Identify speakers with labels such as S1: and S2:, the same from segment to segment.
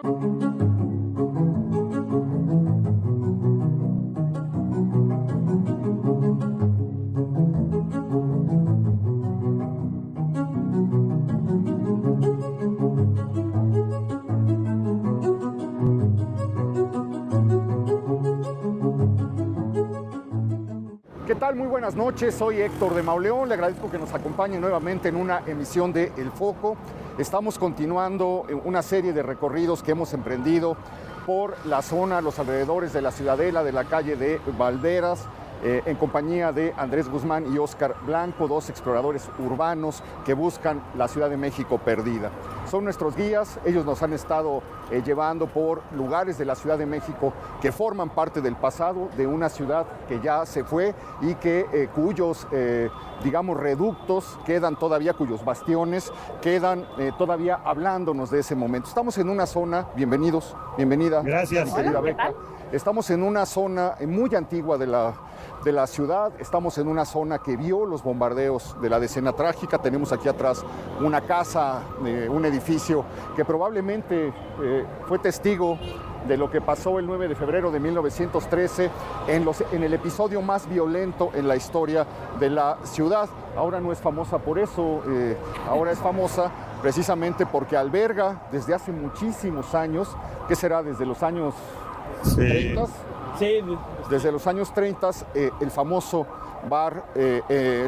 S1: ¿Qué tal? Muy buenas noches, soy Héctor de Mauleón, le agradezco que nos acompañe nuevamente en una emisión de El Foco. Estamos continuando una serie de recorridos que hemos emprendido por la zona, los alrededores de la Ciudadela, de la calle de Valderas, en compañía de Andrés Guzmán y Óscar Blanco, dos exploradores urbanos que buscan la Ciudad de México perdida. Son nuestros guías, ellos nos han estado llevando por lugares de la Ciudad de México que forman parte del pasado de una ciudad que ya se fue y que cuyos, digamos, reductos quedan todavía, cuyos bastiones quedan todavía hablándonos de ese momento. Estamos en una zona, bienvenidos, bienvenida.
S2: Gracias.
S1: Querida Beca. Estamos en una zona muy antigua de la ciudad, estamos en una zona que vio los bombardeos de la Decena Trágica. Tenemos aquí atrás una casa, un edificio que probablemente fue testigo de lo que pasó el 9 de febrero de 1913 en el episodio más violento en la historia de la ciudad. Ahora no es famosa por eso, ahora es famosa precisamente porque alberga desde hace muchísimos años, ¿qué será? Desde los años 30.
S2: Sí.
S1: Desde los años 30, el famoso bar,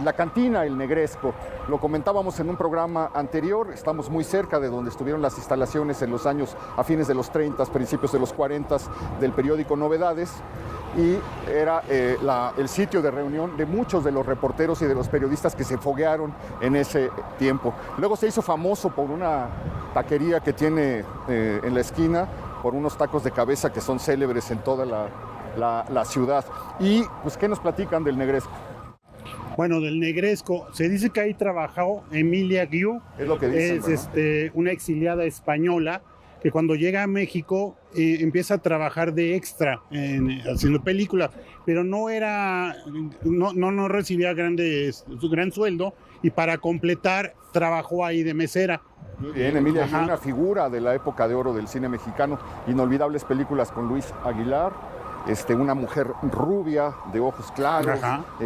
S1: la cantina El Negresco. Lo comentábamos en un programa anterior, estamos muy cerca de donde estuvieron las instalaciones en los años, a fines de los 30, principios de los 40, del periódico Novedades, y era el sitio de reunión de muchos de los reporteros y de los periodistas que se foguearon en ese tiempo. Luego se hizo famoso por una taquería que tiene en la esquina, por unos tacos de cabeza que son célebres en toda la ciudad. Y pues, ¿qué nos platican del Negresco?
S2: Bueno, del Negresco, se dice que ahí trabajó Emilia Guiú,
S1: Es lo que dicen,
S2: es una exiliada española que cuando llega a México empieza a trabajar de extra haciendo películas, pero no recibía gran sueldo, y para completar trabajó ahí de mesera.
S1: Bien, Emilia es una figura de la época de oro del cine mexicano, inolvidables películas con Luis Aguilar, una mujer rubia, de ojos claros,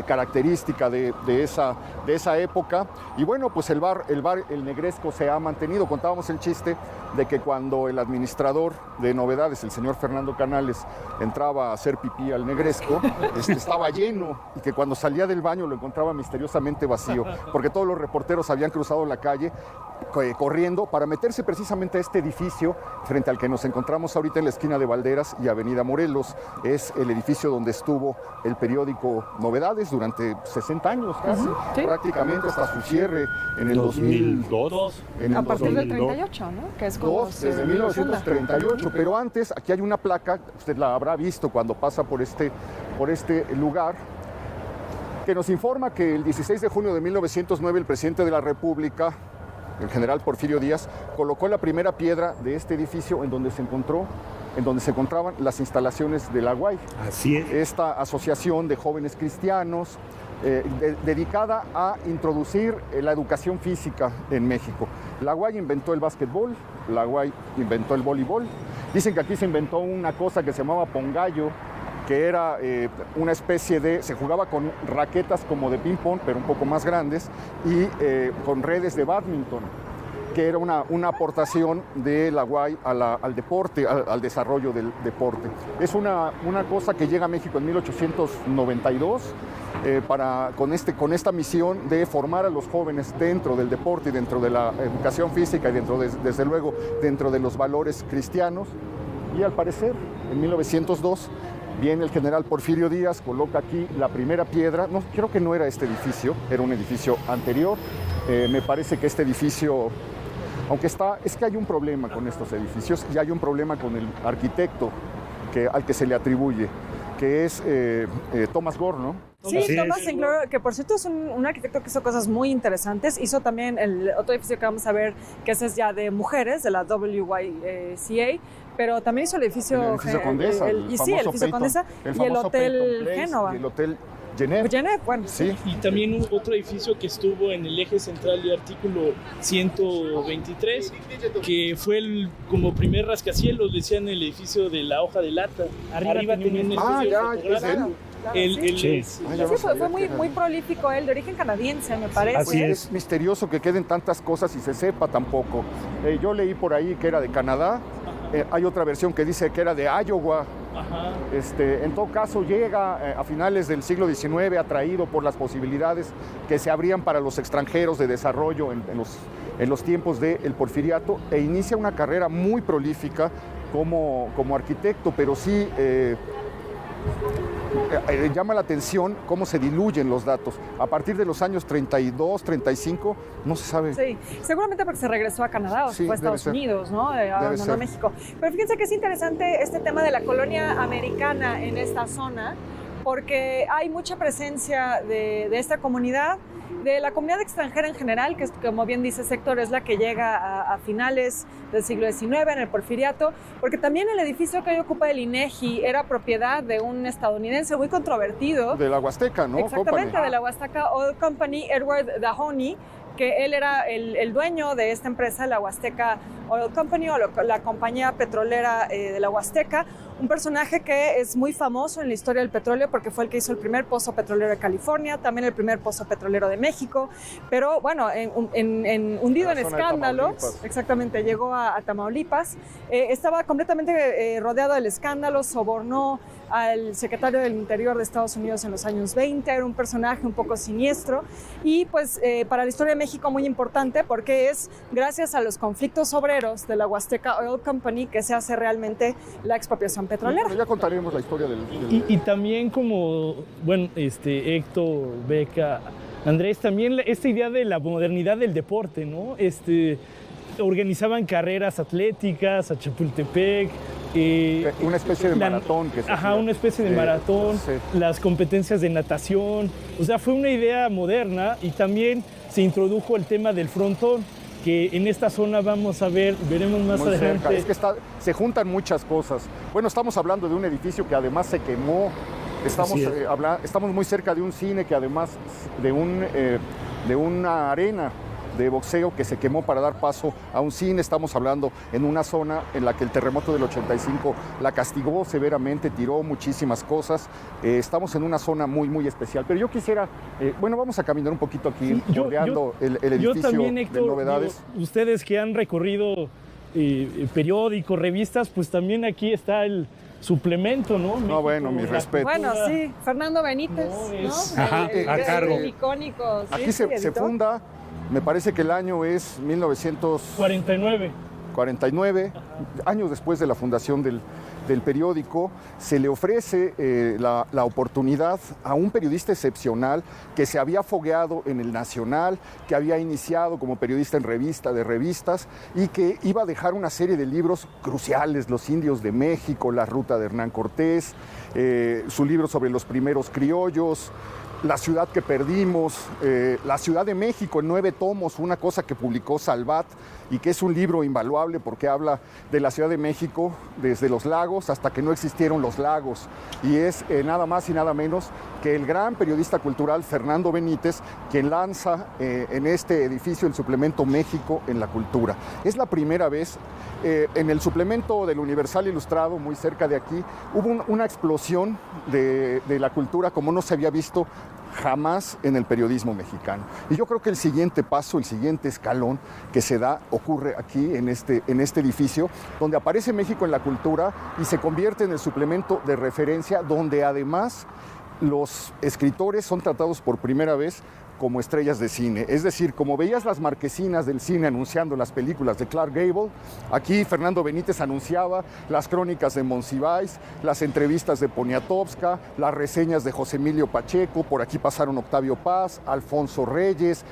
S1: característica de esa época. Y bueno, pues el bar El Negresco se ha mantenido. Contábamos el chiste de que cuando el administrador de Novedades, el señor Fernando Canales, entraba a hacer pipí al Negresco, estaba lleno, y que cuando salía del baño lo encontraba misteriosamente vacío, porque todos los reporteros habían cruzado la calle corriendo para meterse precisamente a este edificio frente al que nos encontramos ahorita en la esquina de Valderas y Avenida Morelos. Es el edificio donde estuvo el periódico Novedades durante 60 años casi, prácticamente hasta su cierre en el 2002.
S3: A partir del 38, ¿no? Que es como
S1: desde 1938, pero antes, aquí hay una placa, usted la habrá visto cuando pasa por este lugar, que nos informa que el 16 de junio de 1909 el presidente de la República, el general Porfirio Díaz, colocó la primera piedra de este edificio en donde se encontraban las instalaciones de la UAY.
S2: Así es.
S1: Esta asociación de jóvenes cristianos dedicada a introducir la educación física en México. La UAY inventó el básquetbol, la UAY inventó el voleibol. Dicen que aquí se inventó una cosa que se llamaba pongallo, que era una especie se jugaba con raquetas como de ping-pong, pero un poco más grandes, y con redes de bádminton, que era una aportación de la UAY al deporte, al desarrollo del deporte. Es una cosa que llega a México en 1892 con esta misión de formar a los jóvenes dentro del deporte y dentro de la educación física y desde luego dentro de los valores cristianos. Y al parecer, en 1902, viene el general Porfirio Díaz, coloca aquí la primera piedra. No, creo que no era este edificio, era un edificio anterior. Me parece que este edificio, es que hay un problema con estos edificios y hay un problema con el arquitecto al que se le atribuye, que es Thomas Gore, ¿no?
S3: Sí, Thomas Sinclair, que por cierto es un arquitecto que hizo cosas muy interesantes. Hizo también el otro edificio que vamos a ver, que ese es ya de mujeres, de la WYCA, pero también hizo el edificio
S1: Condesa,
S3: el edificio Condesa y el Hotel Génova.
S1: El Hotel Genève.
S3: Bueno,
S1: Sí.
S4: Y también hubo otro edificio que estuvo en el eje central de artículo 123, que fue como primer rascacielos, decían, el edificio de la hoja de lata. Arriba tenía un estudio fotográfico.
S3: Fue muy prolífico él, de origen canadiense, me parece.
S2: Así
S1: Es misterioso que queden tantas cosas y se sepa tampoco. Yo leí por ahí que era de Canadá, hay otra versión que dice que era de Iowa.
S4: Ajá.
S1: En todo caso, llega a finales del siglo XIX atraído por las posibilidades que se abrían para los extranjeros de desarrollo en los tiempos del Porfiriato e inicia una carrera muy prolífica como arquitecto, pero sí llama la atención cómo se diluyen los datos. A partir de los años 32, 35, no se sabe.
S3: Sí, seguramente porque se regresó a Canadá o se fue a Estados Unidos, ¿no? Abandonó México. Pero fíjense que es interesante este tema de la colonia americana en esta zona, porque hay mucha presencia de esta comunidad, de la comunidad extranjera en general, que como bien dice Héctor, es la que llega a finales del siglo XIX en el Porfiriato, porque también el edificio que hoy ocupa el INEGI era propiedad de un estadounidense muy controvertido.
S1: De la Huasteca, ¿no?
S3: Exactamente,
S1: Company.
S3: de la Huasteca Oil Company, Edward Dahoney, que él era el dueño de esta empresa, la Huasteca Oil Company, o la compañía petrolera de la Huasteca, un personaje que es muy famoso en la historia del petróleo porque fue el que hizo el primer pozo petrolero de California, también el primer pozo petrolero de México, pero bueno, hundido en escándalos, exactamente, llegó a Tamaulipas, estaba completamente rodeado del escándalo, sobornó al secretario del Interior de Estados Unidos en los años 20, era un personaje un poco siniestro y pues para la historia de México muy importante porque es gracias a los conflictos obreros de la Huasteca Oil Company que se hace realmente la expropiación petrolera.
S1: Bueno, ya contaremos la historia del...
S4: Y también como, bueno, Héctor, Beca, Andrés, también esta idea de la modernidad del deporte, ¿no? Organizaban carreras atléticas a Chapultepec.
S1: Una especie de maratón.
S4: Una especie de maratón, sí. Las competencias de natación. O sea, fue una idea moderna y también se introdujo el tema del frontón, que en esta zona veremos más
S1: muy
S4: adelante.
S1: Cerca. Es que se juntan muchas cosas. Bueno, estamos hablando de un edificio que además se quemó. Estamos muy cerca de un cine que además de una arena de boxeo que se quemó para dar paso a un cine. Estamos hablando en una zona en la que el terremoto del 85 la castigó severamente, tiró muchísimas cosas. Estamos en una zona muy especial. Pero yo quisiera, vamos a caminar un poquito aquí, bordeando el edificio yo también, Héctor, de Novedades.
S4: Ustedes que han recorrido periódicos, revistas, pues también aquí está el suplemento, ¿no?
S1: No, bueno, mi respeto.
S3: Bueno, sí, Fernando Benítez, ¿no?
S2: Ajá, a cargo.
S3: El icónico. Sí,
S1: aquí se funda, me parece que el año es 1949. 49, años después de la fundación del periódico, se le ofrece la oportunidad a un periodista excepcional que se había fogueado en el Nacional, que había iniciado como periodista en revistas y que iba a dejar una serie de libros cruciales, Los Indios de México, La Ruta de Hernán Cortés, su libro sobre los primeros criollos, La ciudad que perdimos, La Ciudad de México en 9 tomos, una cosa que publicó Salvat y que es un libro invaluable porque habla de la Ciudad de México desde los lagos hasta que no existieron los lagos. Y es nada más y nada menos que el gran periodista cultural Fernando Benítez quien lanza en este edificio el suplemento México en la Cultura. Es la primera vez, en el suplemento del Universal Ilustrado, muy cerca de aquí, hubo una explosión de la cultura como no se había visto jamás en el periodismo mexicano. Y yo creo que el siguiente paso, el siguiente escalón que se da, ocurre aquí en este edificio, donde aparece México en la Cultura y se convierte en el suplemento de referencia, donde además los escritores son tratados por primera vez como estrellas de cine. Es decir, como veías las marquesinas del cine anunciando las películas de Clark Gable, aquí Fernando Benítez anunciaba las crónicas de Monsiváis, las entrevistas de Poniatowska, las reseñas de José Emilio Pacheco, por aquí pasaron Octavio Paz, Alfonso Reyes,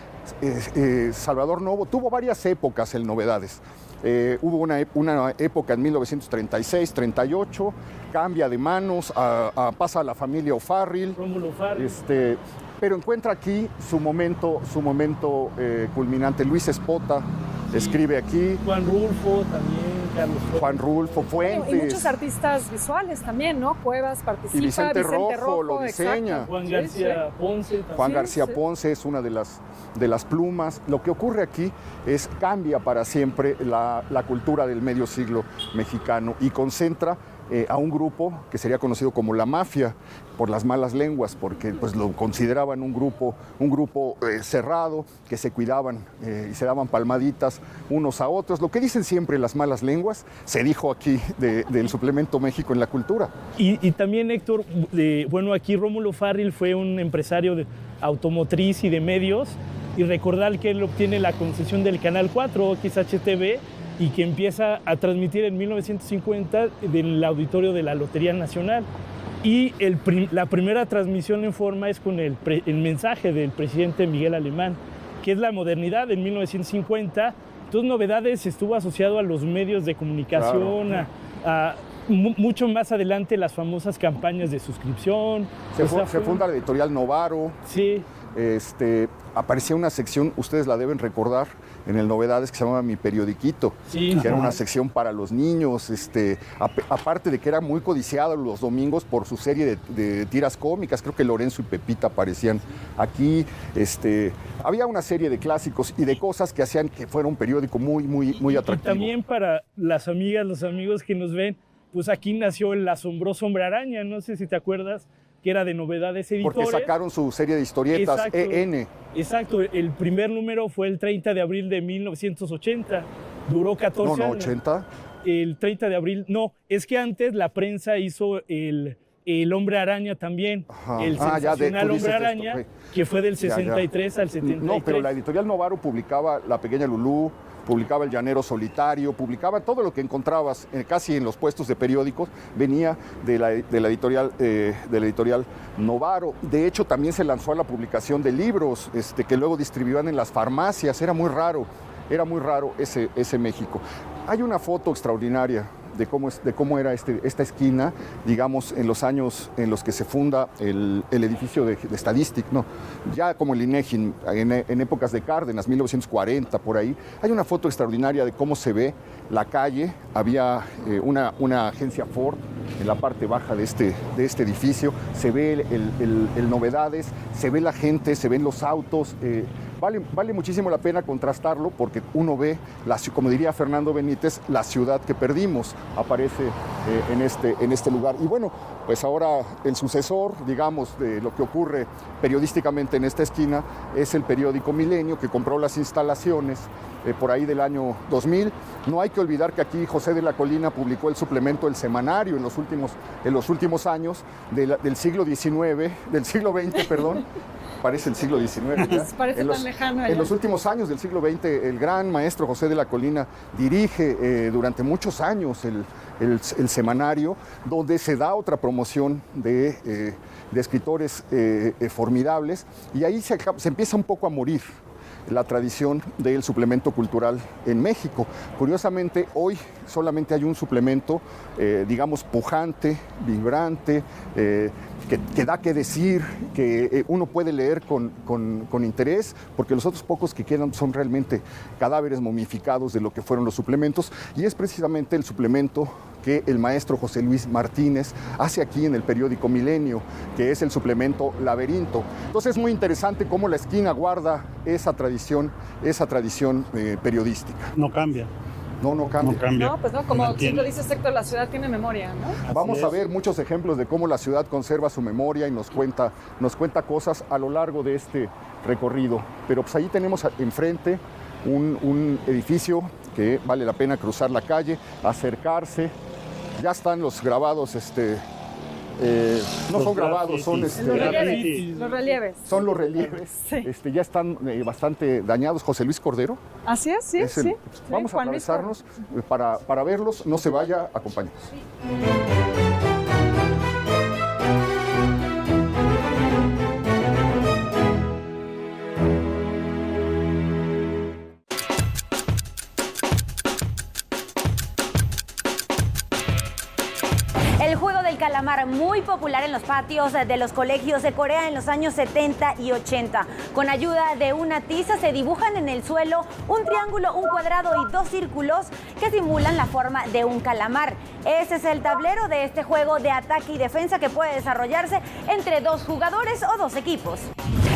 S1: Salvador Novo. Tuvo varias épocas el Novedades. Hubo una época en 1936, 38, cambia de manos, pasa a la familia O'Farrill.
S4: Rómulo O'Farrill.
S1: pero encuentra aquí su momento culminante. Luis Espota escribe aquí.
S4: Juan Rulfo también, Carlos Fuentes.
S1: Juan Rulfo, Fuentes.
S3: Y muchos artistas visuales también, ¿no? Cuevas participa,
S1: Y Vicente Rojo lo diseña.
S3: Exacto.
S4: Juan García Ponce también.
S1: Juan García
S3: sí.
S1: Ponce es una de las plumas. Lo que ocurre aquí es cambia para siempre la cultura del medio siglo mexicano y concentra a un grupo que sería conocido como la mafia por las malas lenguas, porque pues lo consideraban un grupo cerrado, que se cuidaban y se daban palmaditas unos a otros. Lo que dicen siempre las malas lenguas se dijo aquí del Suplemento México en la Cultura.
S4: Y también, Héctor, bueno, aquí Rómulo Farril fue un empresario de automotriz y de medios, y recordar que él obtiene la concesión del Canal 4, XHTV, y que empieza a transmitir en 1950 del auditorio de la Lotería Nacional. Y la primera transmisión en forma es con el mensaje del presidente Miguel Alemán, que es la modernidad en 1950. Entonces, Novedades estuvo asociado a los medios de comunicación, claro. Mucho más adelante las famosas campañas de suscripción.
S1: Se funda la editorial Novaro.
S4: Sí.
S1: Aparecía una sección, ustedes la deben recordar, en el Novedades, que se llamaba Mi Periodiquito,
S4: sí,
S1: que era una sección para los niños, aparte de que era muy codiciado los domingos por su serie de tiras cómicas. Creo que Lorenzo y Pepita aparecían aquí. Había una serie de clásicos y de cosas que hacían que fuera un periódico muy atractivo.
S4: Y también para las amigas, los amigos que nos ven, pues aquí nació el asombroso Hombre Araña, no sé si te acuerdas, que era de Novedades Editores.
S1: Porque sacaron su serie de historietas,
S4: exacto,
S1: EN.
S4: Exacto, el primer número fue el 30 de abril de 1980, duró 14 años.
S1: 80.
S4: El 30 de abril, no, es que antes la prensa hizo el Hombre Araña también,
S1: Ajá.
S4: el sensacional Hombre Araña, okay, que fue del 63 al 73.
S1: No, pero la editorial Novaro publicaba La Pequeña Lulú, publicaba El Llanero Solitario, publicaba todo lo que encontrabas casi en los puestos de periódicos, venía de la editorial Novaro. De hecho, también se lanzó a la publicación de libros que luego distribuían en las farmacias. Era muy raro ese México. Hay una foto extraordinaria de cómo era esta esquina, digamos, en los años en los que se funda el edificio de Stadistic, ¿no? Ya como el INEGI, en épocas de Cárdenas, 1940, por ahí. Hay una foto extraordinaria de cómo se ve la calle. Había una agencia Ford en la parte baja de este edificio. Se ve el Novedades, se ve la gente, se ven los autos. Vale muchísimo la pena contrastarlo porque uno ve, como diría Fernando Benítez, la ciudad que perdimos aparece en este lugar. Y bueno, pues ahora el sucesor, digamos, de lo que ocurre periodísticamente en esta esquina es el periódico Milenio, que compró las instalaciones por ahí del año 2000. No hay que olvidar que aquí José de la Colina publicó el suplemento El Semanario en los últimos años del siglo XIX, del siglo XX, perdón. Parece el siglo XIX. ¿Ya?
S3: Parece tan lejano.
S1: En los últimos años del siglo XX, el gran maestro José de la Colina dirige durante muchos años el semanario, donde se da otra promoción de escritores formidables, y ahí se empieza un poco a morir la tradición del suplemento cultural en México. Curiosamente, hoy solamente hay un suplemento, digamos, pujante, vibrante, que da que decir, que uno puede leer con interés, porque los otros pocos que quedan son realmente cadáveres momificados de lo que fueron los suplementos, y es precisamente el suplemento que el maestro José Luis Martínez hace aquí en el periódico Milenio, que es el suplemento Laberinto. Entonces es muy interesante cómo la esquina guarda esa tradición periodística.
S2: No cambia.
S1: No cambia.
S3: No, pues no, como siempre dice Héctor, la ciudad tiene memoria, ¿no?
S1: Vamos a ver muchos ejemplos de cómo la ciudad conserva su memoria y nos cuenta cosas a lo largo de este recorrido. Pero pues ahí tenemos enfrente un edificio que vale la pena cruzar la calle, acercarse. Ya están los grabados, no son grabados, son
S3: los relieves.
S1: Son los relieves.
S3: Sí.
S1: Ya están bastante dañados. José Luis Cordero.
S3: Así es, sí.
S1: Vamos a atravesarnos para verlos. No se vaya, acompáñenos.
S5: El juego de del calamar, muy popular en los patios de los colegios de Corea en los años 70 y 80. Con ayuda de una tiza se dibujan en el suelo un triángulo, un cuadrado y dos círculos que simulan la forma de un calamar. Ese es el tablero de este juego de ataque y defensa que puede desarrollarse entre dos jugadores o dos equipos.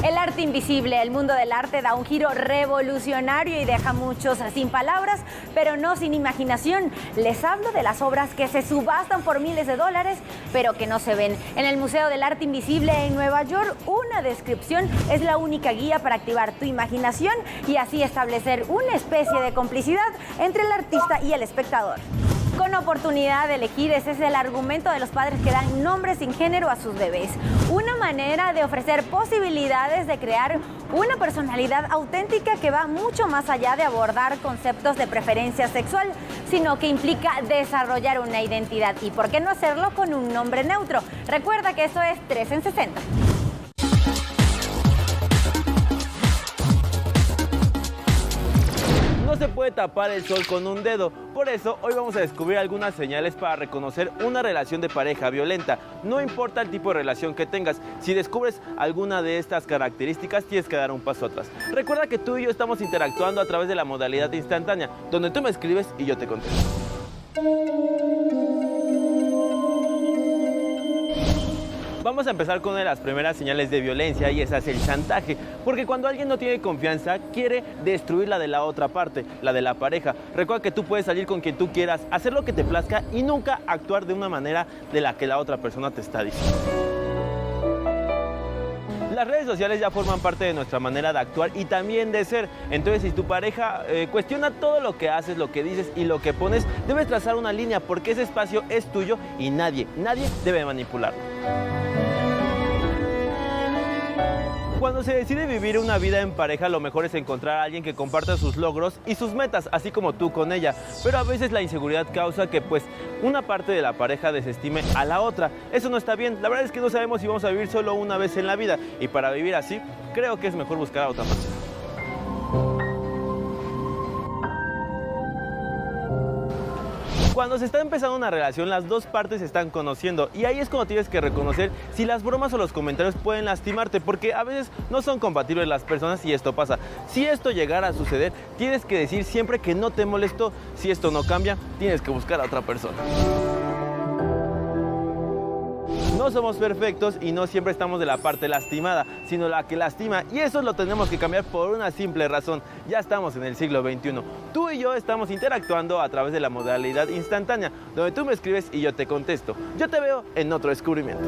S5: El arte invisible, el mundo del arte da un giro revolucionario y deja a muchos sin palabras, pero no sin imaginación. Les hablo de las obras que se subastan por miles de dólares, pero que no se ven. En el Museo del Arte Invisible en Nueva York, una descripción es la única guía para activar tu imaginación y así establecer una especie de complicidad entre el artista y el espectador. Con oportunidad de elegir, ese es el argumento de los padres que dan nombres sin género a sus bebés. Una manera de ofrecer posibilidades de crear una personalidad auténtica que va mucho más allá de abordar conceptos de preferencia sexual, sino que implica desarrollar una identidad. ¿Y por qué no hacerlo con un nombre neutro? Recuerda que eso es 3 en 60.
S6: No se puede tapar el sol con un dedo, por eso hoy vamos a descubrir algunas señales para reconocer una relación de pareja violenta. No importa el tipo de relación que tengas, si descubres alguna de estas características tienes que dar un paso atrás. Recuerda que tú y yo estamos interactuando a través de la modalidad instantánea, donde tú me escribes y yo te contesto. Vamos a empezar con una de las primeras señales de violencia y esa es el chantaje, porque cuando alguien no tiene confianza quiere destruir la de la otra parte, la de la pareja. Recuerda que tú puedes salir con quien tú quieras, hacer lo que te plazca y nunca actuar de una manera de la que la otra persona te está diciendo. Las redes sociales ya forman parte de nuestra manera de actuar y también de ser. Entonces, si tu pareja cuestiona todo lo que haces, lo que dices y lo que pones, debes trazar una línea porque ese espacio es tuyo y nadie debe manipularlo. Cuando se decide vivir una vida en pareja, lo mejor es encontrar a alguien que comparta sus logros y sus metas, así como tú con ella. Pero a veces la inseguridad causa que una parte de la pareja desestime a la otra. Eso no está bien. La verdad es que no sabemos si vamos a vivir solo una vez en la vida. Y para vivir así, creo que es mejor buscar a otra persona. Cuando se está empezando una relación, las dos partes se están conociendo y ahí es cuando tienes que reconocer si las bromas o los comentarios pueden lastimarte, porque a veces no son compatibles las personas y esto pasa. Si esto llegara a suceder, tienes que decir siempre que no te molestó. Si esto no cambia, tienes que buscar a otra persona. No somos perfectos y no siempre estamos de la parte lastimada, sino la que lastima, y eso lo tenemos que cambiar por una simple razón. Ya estamos en el siglo XXI. Tú y yo estamos interactuando a través de la modalidad instantánea, donde tú me escribes y yo te contesto. Yo te veo en otro descubrimiento.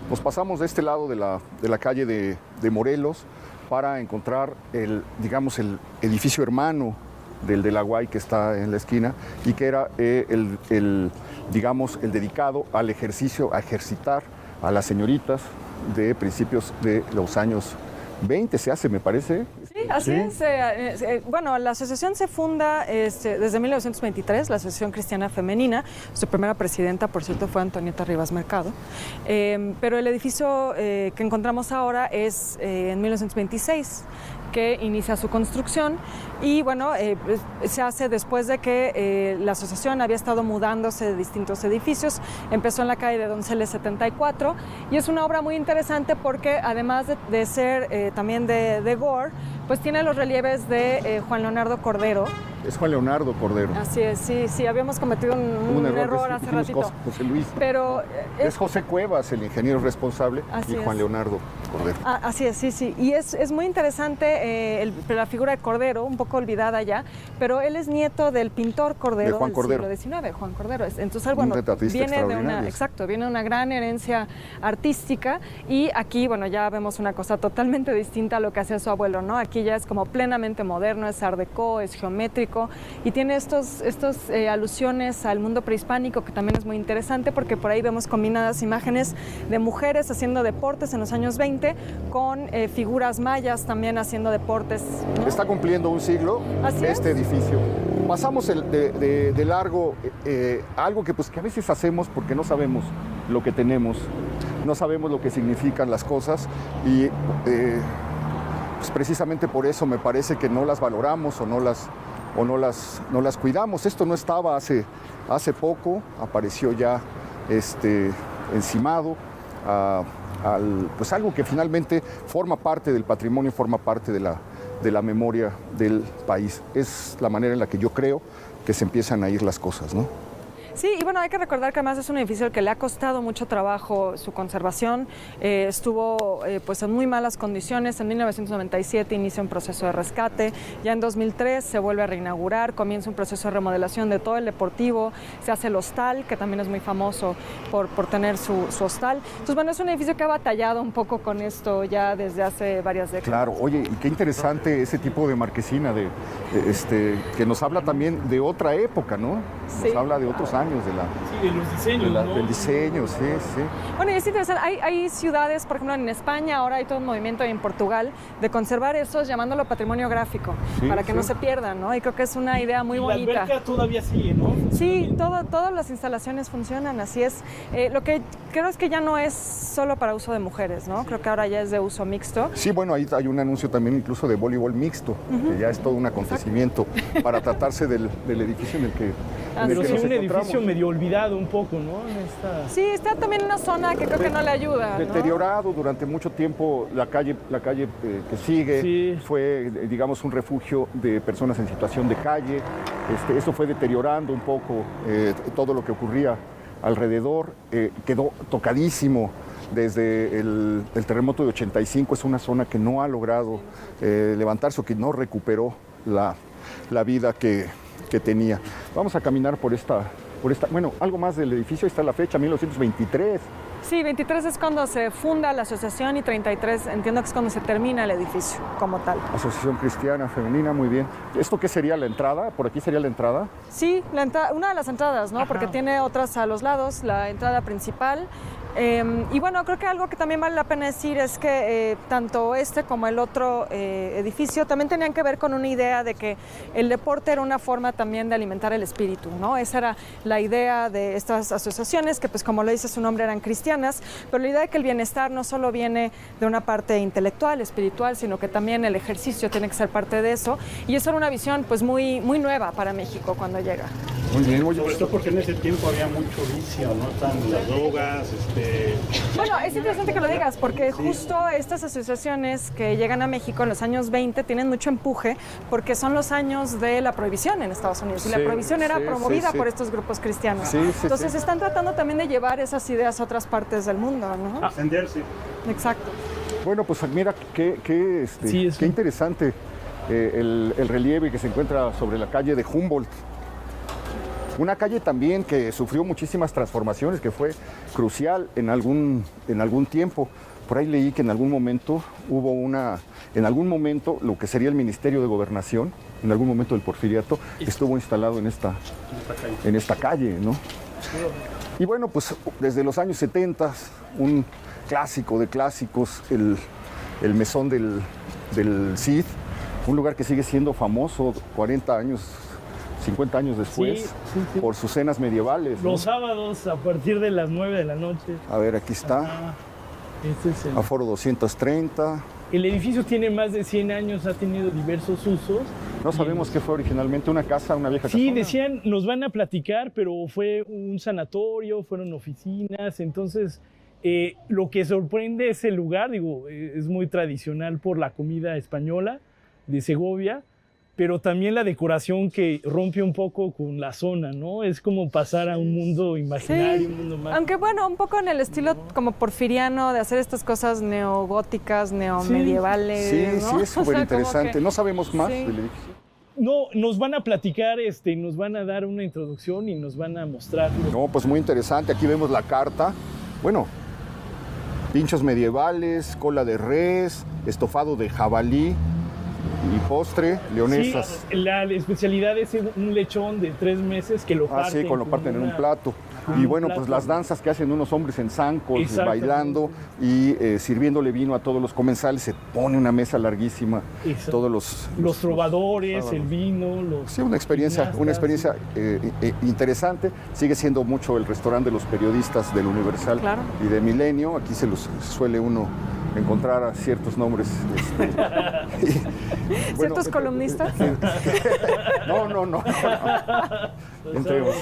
S1: Nos pasamos de este lado de la calle de Morelos para encontrar el edificio hermano del de la Guay que está en la esquina y que era el dedicado al ejercicio, a ejercitar a las señoritas de principios de los años 20, se hace, me parece.
S3: Sí, así es. Bueno, la asociación se funda desde 1923, la Asociación Cristiana Femenina. Su primera presidenta, por cierto, fue Antonieta Rivas Mercado. Pero el edificio que encontramos ahora es en 1926, que inicia su construcción y bueno, se hace después de que la asociación había estado mudándose de distintos edificios. Empezó en la calle de Donceles 74 y es una obra muy interesante porque además de ser también de Gore, pues tiene los relieves de Juan Leonardo Cordero.
S1: Es Juan Leonardo Cordero.
S3: Así es, sí, habíamos cometido un error hace ratito.
S1: José Luis.
S3: Pero
S1: es José Cuevas el ingeniero responsable y Juan Leonardo Cordero.
S3: Así es, sí. Y es muy interesante la figura de Cordero, un poco olvidada ya, pero él es nieto del pintor Cordero
S1: del
S3: siglo XIX, Juan Cordero. Entonces, bueno, viene de una gran herencia artística y aquí, bueno, ya vemos una cosa totalmente distinta a lo que hacía su abuelo, ¿no? Aquí ya es como plenamente moderno, es art déco, es geométrico y tiene estos alusiones al mundo prehispánico que también es muy interesante porque por ahí vemos combinadas imágenes de mujeres haciendo deportes en los años 20 con figuras mayas también haciendo deportes, ¿no?
S1: Está cumpliendo un siglo este edificio. Pasamos de largo algo que a veces hacemos porque no sabemos lo que tenemos. no sabemos lo que significan las cosas y pues precisamente por eso me parece que no las valoramos o no las cuidamos. Esto no estaba hace poco, apareció ya encimado pues algo que finalmente forma parte del patrimonio, forma parte de la memoria del país. Es la manera en la que yo creo que se empiezan a ir las cosas, ¿no?
S3: Sí, y bueno, hay que recordar que además es un edificio al que le ha costado mucho trabajo su conservación. Estuvo pues en muy malas condiciones. En 1997 inicia un proceso de rescate. Ya en 2003 se vuelve a reinaugurar, comienza un proceso de remodelación de todo el deportivo. Se hace el hostal, que también es muy famoso por tener su hostal. Entonces, bueno, es un edificio que ha batallado un poco con esto ya desde hace varias décadas.
S1: Claro, oye, y qué interesante ese tipo de marquesina que nos habla también de otra época, ¿no? Nos habla de otros años.
S4: De los diseños, ¿no?
S1: Del diseño, sí.
S3: Bueno, y es interesante, hay ciudades, por ejemplo en España, ahora hay todo un movimiento, y en Portugal, de conservar esos, llamándolo patrimonio gráfico, para que no se pierdan, ¿no? Y creo que es una idea muy bonita.
S4: La alberca todavía sigue, ¿no?
S3: Sí, todas las instalaciones funcionan, así es. Lo que creo es que ya no es solo para uso de mujeres, ¿no? Creo que ahora ya es de uso mixto.
S1: Sí, bueno, ahí hay un anuncio también incluso de voleibol mixto, que ya es todo un acontecimiento para tratarse del edificio en el que
S4: Pero sí, un edificio medio olvidado un poco, ¿no?
S3: Sí, está también en una zona que creo que no le ayuda, ¿no?
S1: Deteriorado durante mucho tiempo. La calle que sigue fue, digamos, un refugio de personas en situación de calle. Eso fue deteriorando un poco todo lo que ocurría alrededor. Quedó tocadísimo desde el terremoto de 85. Es una zona que no ha logrado levantarse o que no recuperó la vida que tenía. Vamos a caminar por esta, bueno, algo más del edificio. Ahí está la fecha, 1923.
S3: Sí, 23 es cuando se funda la asociación y 33 entiendo que es cuando se termina el edificio como tal.
S1: Asociación Cristiana Femenina, muy bien. ¿Esto qué sería la entrada? ¿Por aquí sería la entrada?
S3: Sí, una de las entradas, ¿no? Ajá. Porque tiene otras a los lados, la entrada principal. Y bueno, creo que algo que también vale la pena decir es que tanto como el otro edificio también tenían que ver con una idea de que el deporte era una forma también de alimentar el espíritu, ¿no? Esa era la idea de estas asociaciones que, pues como lo dice su nombre, eran cristianas, pero la idea de que el bienestar no solo viene de una parte intelectual, espiritual, sino que también el ejercicio tiene que ser parte de eso, y eso era una visión pues muy, muy nueva para México cuando llega.
S1: Muy bien,
S2: sobre todo porque en ese tiempo había mucho vicio, ¿no? Están las drogas,
S3: Bueno, es interesante que lo digas, porque justo estas asociaciones que llegan a México en los años 20 tienen mucho empuje, porque son los años de la prohibición en Estados Unidos, y la prohibición era promovida por estos grupos cristianos. Entonces están tratando también de llevar esas ideas a otras partes del mundo, ¿no?
S2: Ascenderse.
S3: Exacto.
S1: Bueno, pues mira, qué interesante el relieve que se encuentra sobre la calle de Humboldt. Una calle también que sufrió muchísimas transformaciones, que fue crucial en algún tiempo. Por ahí leí que en algún momento lo que sería el Ministerio de Gobernación, en algún momento del Porfiriato, estuvo instalado en esta calle, ¿no? Y bueno, pues desde los años 70, un clásico de clásicos, el Mesón del Cid, un lugar que sigue siendo famoso 40 años, 50 años después, por sus cenas medievales, ¿no?
S4: Los sábados a partir de las 9 de la noche.
S1: A ver, aquí está. Aforo 230.
S4: El edificio tiene más de 100 años, ha tenido diversos usos.
S1: No sabemos qué fue originalmente, una vieja casa.
S4: Sí, decían, nos van a platicar, pero fue un sanatorio, fueron oficinas, entonces lo que sorprende es el lugar, es muy tradicional por la comida española de Segovia, pero también la decoración que rompe un poco con la zona, ¿no? Es como pasar a un mundo imaginario, un mundo más.
S3: Aunque bueno, un poco en el estilo como porfiriano de hacer estas cosas neogóticas, neomedievales.
S1: Sí,
S3: ¿no?
S1: Es súper interesante. No sabemos más del edificio.
S4: No, nos van a platicar, nos van a dar una introducción y nos van a mostrar.
S1: No, pues muy interesante. Aquí vemos la carta. Bueno, pinchos medievales, cola de res, estofado de jabalí y postre, leonesas.
S4: Sí, la especialidad es un lechón de 3 meses que lo parten.
S1: Lo parten en un plato. Y bueno, pues las danzas que hacen unos hombres en zancos,
S4: Exactamente.
S1: bailando y sirviéndole vino a todos los comensales. Se pone una mesa larguísima,
S4: Exacto.
S1: todos los
S4: trovadores, el vino, los...
S1: Sí, una experiencia interesante. Sigue siendo mucho el restaurante de los periodistas del Universal
S3: Claro.
S1: y de Milenio. Aquí se los suele uno encontrar a ciertos nombres.
S3: ¿Ciertos columnistas?
S1: No. Entremos.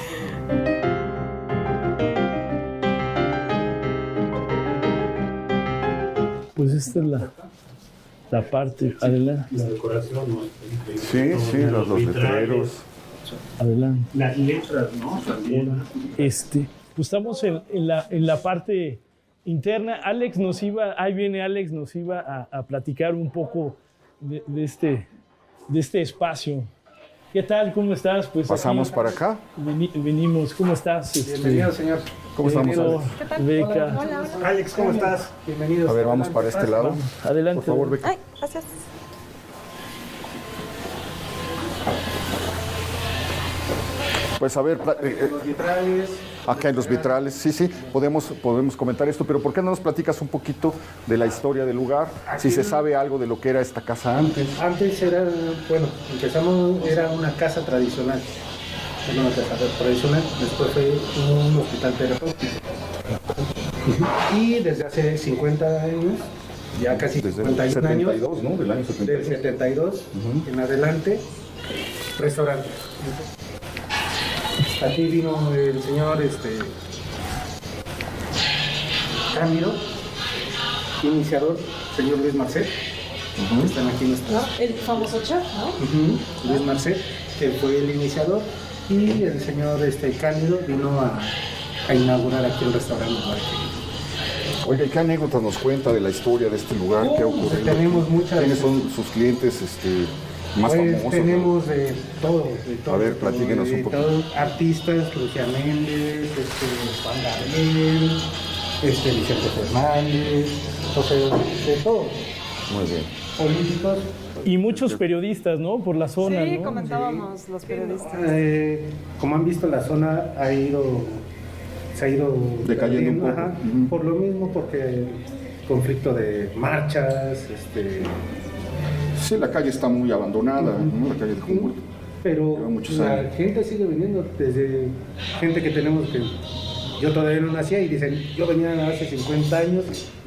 S4: Pues esta es la parte. Adelante.
S2: La decoración, ¿no?
S1: Sí, los letreros.
S4: Adelante.
S2: Las letras, ¿no? También.
S4: Pues estamos en la parte interna. Ahí viene Alex, nos iba a platicar un poco de este espacio. ¿Qué tal? ¿Cómo estás? Pues
S1: Pasamos
S4: aquí
S1: para acá.
S4: venimos. ¿Cómo estás?
S7: Bienvenido, señor.
S1: ¿Cómo estamos, Alex?
S3: ¿Qué tal?
S4: Beca.
S7: Alex, ¿cómo estás? Bienvenido.
S1: A ver, vamos para este lado.
S4: Adelante.
S1: Por favor, Beca.
S3: Ay, gracias.
S1: Pues a ver,
S7: Los vitrales.
S1: acá en los vitrales, sí, podemos comentar esto, pero ¿por qué no nos platicas un poquito de la historia del lugar? Si se sabe algo de lo que era esta casa antes.
S7: Antes era, bueno, empezamos, era una casa tradicional. Era una casa tradicional, después fue un hospital terapéutico. Y desde hace 50 años, ya casi
S1: Desde
S7: 51
S1: el
S7: años,
S1: 72, ¿no? Del año 72.
S7: del 72 en adelante, restaurante. Aquí vino el señor Cándido, iniciador, señor Luis Marcet. Están aquí nuestros.
S3: El famoso chef, ¿no?
S7: Luis Marcet, que fue el iniciador, y el señor Cándido vino a inaugurar aquí el restaurante.
S1: Oiga, ¿y qué anécdotas nos cuenta de la historia de este lugar? ¿Qué ha ocurrido?
S7: tenemos muchas.
S1: ¿Quiénes son sus clientes más
S7: Pues
S1: famosos?
S7: tenemos de todo,
S1: A ver, platíquenos un poco.
S7: Artistas, Lucía Méndez, Juan Gabriel, Vicente Fernández, o sea, de todo.
S1: Muy bien.
S7: Políticos.
S4: Y muchos periodistas, ¿no? Por la zona,
S3: Sí,
S4: ¿no?
S3: comentábamos los periodistas.
S7: Como han visto, la zona se ha ido
S1: Decayendo un poco.
S7: ajá,
S1: Ujú.
S7: por lo mismo, porque conflicto de marchas,
S1: Sí, la calle está muy abandonada, ¿no? La calle de Humboldt.
S7: pero
S1: Lleva muchos
S7: la
S1: años.
S7: gente sigue viniendo, desde gente que tenemos que yo todavía no nacía y dicen, yo venía hace 50 años.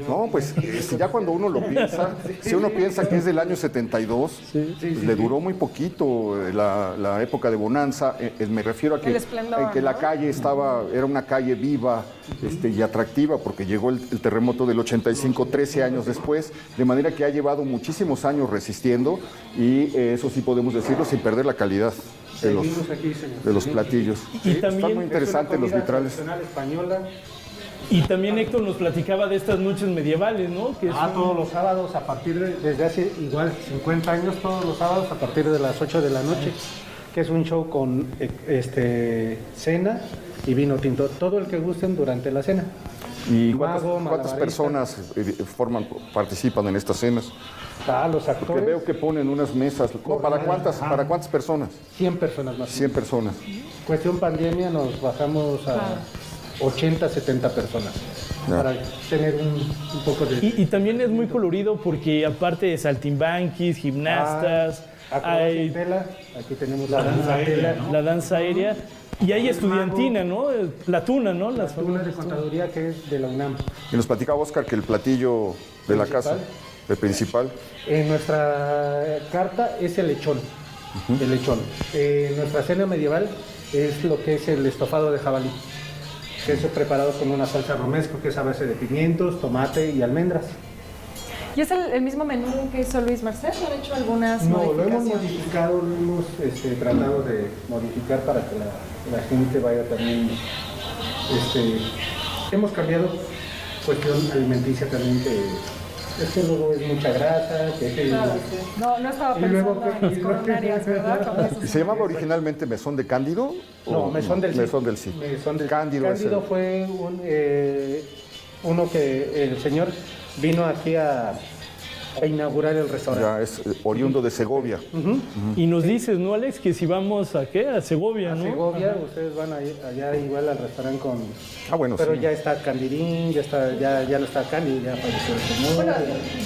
S1: No, pues ya cuando uno lo piensa, si uno piensa que es del año 72, pues, le duró muy poquito la época de bonanza. Me refiero a que,
S3: El esplendor,
S1: que la
S3: ¿no?
S1: calle era una calle viva y atractiva, porque llegó el terremoto del 85 13 años después, de manera que ha llevado muchísimos años resistiendo y eso sí podemos decirlo sin perder la calidad
S7: Seguimos aquí, señor.
S1: de los platillos.
S4: Y
S1: Sí,
S4: también
S1: están muy interesantes los vitrales.
S7: Tradicional española.
S4: Y también Héctor nos platicaba de estas noches medievales, ¿no? Que son-
S7: Todos los sábados, desde hace igual 50 años, todos los sábados a partir de las 8 de la noche, que es un show con cena y vino tinto. Todo el que gusten durante la cena.
S1: ¿Y
S7: Mago,
S1: cuántas
S7: malabarista.
S1: personas participan en estas cenas?
S7: Los
S1: Que
S7: actores,
S1: veo que ponen unas mesas. No, ¿para cuántas personas?
S7: 100 personas más.
S1: 100 personas.
S7: Cuestión pandemia nos bajamos a 80, 70 personas.
S1: Ya.
S7: Para tener un poco de...
S4: Y también es muy colorido porque aparte de saltimbanquis, gimnastas,
S7: acrobacia en
S4: hay
S7: tela. Aquí tenemos la danza tela.
S4: la danza aérea y hay estudiantina, ¿no? La tuna, ¿no?
S7: La tuna de contaduría que es de la UNAM.
S1: Y nos platicaba Oscar que el platillo de la casa, el principal,
S7: En nuestra carta es el lechón. El lechón. Nuestra cena medieval es lo que es el estofado de jabalí, que es preparado con una salsa romesco que es a base de pimientos, tomate y almendras.
S3: ¿Y es el mismo menú que hizo Luis Marcet o han hecho algunas
S7: No, lo hemos
S3: modificaciones?
S7: modificado, lo hemos tratado de modificar para que la gente vaya también. Hemos cambiado cuestión alimenticia también, que luego es mucha grasa,
S3: Claro, sí. No estaba
S7: Y
S3: pensando
S7: luego-
S3: en las coronarias, ¿verdad? Con esos
S1: ¿y se llamaba originalmente Mesón de Cándido?
S7: No, Mesón del Cid.
S1: Mesón del Cid.
S7: Mesón del Cid.
S1: Cándido es
S7: Cándido
S1: el-
S7: fue uno que el señor vino aquí a a inaugurar el restaurante.
S1: Ya es oriundo de Segovia.
S4: Y nos dices, ¿no, Alex? Que si vamos a ¿qué? A Segovia, ¿no?
S7: A Segovia, ustedes van allá igual al restaurante con...
S1: Bueno,
S7: pero
S1: sí.
S7: ya está Candirín, ya no está Candy, ya falleció el señor.
S3: Bueno,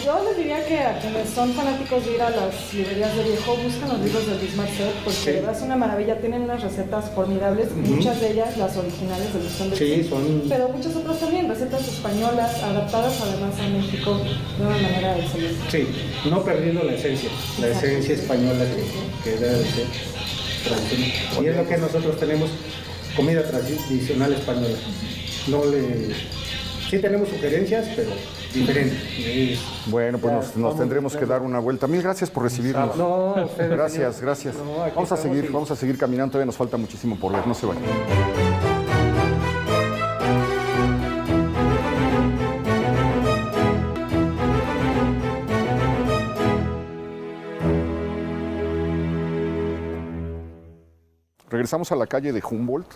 S3: yo les diría que a quienes son fanáticos de ir a las librerías de viejo, buscan los libros del Bismarck Set, porque de verdad es una maravilla, tienen unas recetas formidables, muchas de ellas, las originales de Luzón del
S7: Sí, son...
S3: pero muchas otras también, recetas españolas, adaptadas además a México de una manera excelente.
S7: Sí, no perdiendo la esencia española que debe de ser tradicional. Y es lo que nosotros tenemos, comida tradicional española. Sí tenemos sugerencias, pero diferentes.
S1: Bueno, pues nos tendremos que dar una vuelta. Mil gracias por recibirnos.
S7: No, a ustedes,
S1: Gracias,
S7: señor.
S1: gracias.
S7: No, aquí
S1: vamos
S7: estamos
S1: a seguir caminando, todavía nos falta muchísimo por ver, no se vayan. Regresamos a la calle de Humboldt.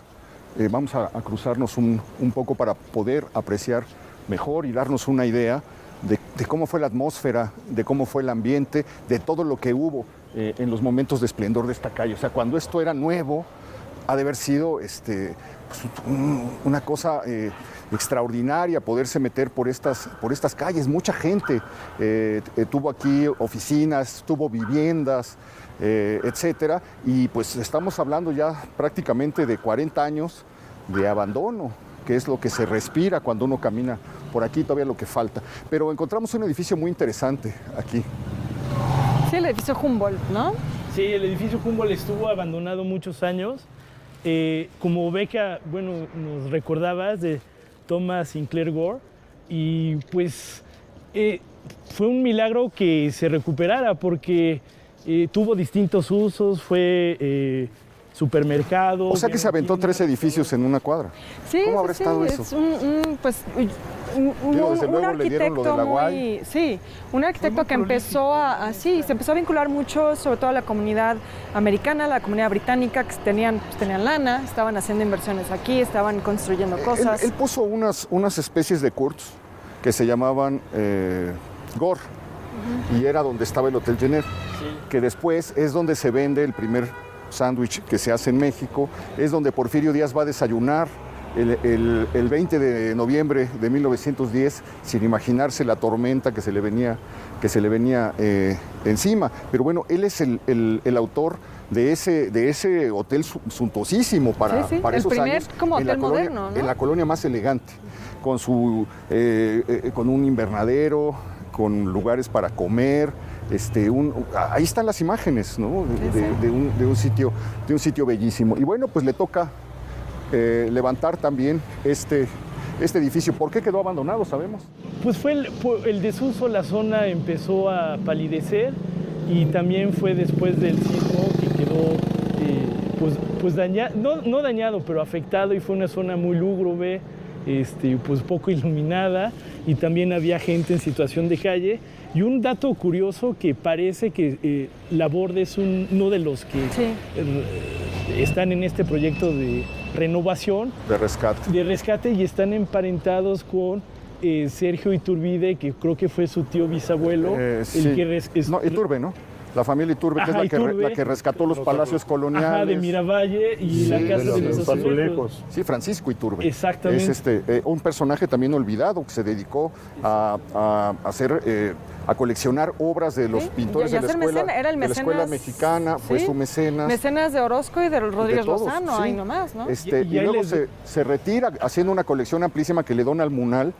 S1: Vamos a cruzarnos un poco para poder apreciar mejor y darnos una idea de cómo fue la atmósfera, de cómo fue el ambiente, de todo lo que hubo en los momentos de esplendor de esta calle. O sea, cuando esto era nuevo, ha de haber sido una cosa extraordinaria poderse meter por estas calles. Mucha gente tuvo aquí oficinas, tuvo viviendas, etcétera, y pues estamos hablando ya prácticamente de 40 años de abandono, que es lo que se respira cuando uno camina por aquí, todavía lo que falta. Pero encontramos un edificio muy interesante aquí.
S3: Sí, el edificio Humboldt, ¿no?
S4: Sí, el edificio Humboldt estuvo abandonado muchos años. Como Beca, bueno, nos recordabas de Thomas Sinclair Gore, y pues fue un milagro que se recuperara porque tuvo distintos usos, fue supermercado.
S1: O sea que se aventó 3 edificios en una cuadra.
S3: Sí,
S1: ¿Cómo habrá estado
S3: es
S1: eso? Desde luego le dieron lo de la Guay.
S3: Sí, un arquitecto que empezó se empezó a vincular mucho, sobre todo a la comunidad americana, la comunidad británica, que tenían lana, estaban haciendo inversiones aquí, estaban construyendo cosas.
S1: Él puso unas especies de courts que se llamaban Gore, y era donde estaba el Hotel Genève, que después es donde se vende el primer sándwich que se hace en México, es donde Porfirio Díaz va a desayunar el 20 de noviembre de 1910, sin imaginarse la tormenta que se le venía encima. Pero bueno, él es el autor de ese hotel suntuosísimo para esos
S3: primer
S1: años,
S3: como hotel
S1: colonia,
S3: moderno, ¿no?
S1: En la colonia más elegante, con un invernadero, con lugares para comer. Ahí están las imágenes, ¿no? De un sitio bellísimo. Y bueno, pues le toca levantar también este edificio. ¿Por qué quedó abandonado, sabemos?
S4: Pues fue el desuso, la zona empezó a palidecer, y también fue después del sismo que quedó pues dañado, no dañado, pero afectado, y fue una zona muy lúgubre, pues poco iluminada, y también había gente en situación de calle. Y un dato curioso, que parece que Laborde es uno de los que están en este proyecto de renovación, de rescate, y están emparentados con Sergio Iturbide, que creo que fue su tío bisabuelo.
S1: Iturbe, ¿no? La familia Iturbe, que es la que rescató los palacios coloniales.
S4: Ajá, de Miravalle y la casa de los Azulejos.
S1: Sí, Francisco Iturbe.
S4: Exactamente.
S1: Es un personaje también olvidado, que se dedicó a coleccionar obras de los pintores de la escuela mexicana, fue su mecenas.
S3: Mecenas de Orozco y de Rodríguez Lozano, ahí nomás, ¿no?
S1: Y luego se retira haciendo una colección amplísima que le dona al Munal,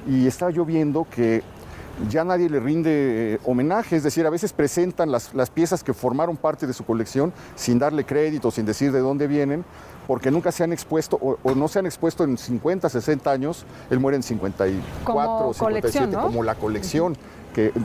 S1: y estaba yo viendo que ya nadie le rinde homenaje, es decir, a veces presentan las piezas que formaron parte de su colección sin darle crédito, sin decir de dónde vienen, porque nunca se han expuesto o no se han expuesto en 50, 60 años. Él muere en 54 o 57, ¿no? Como la colección.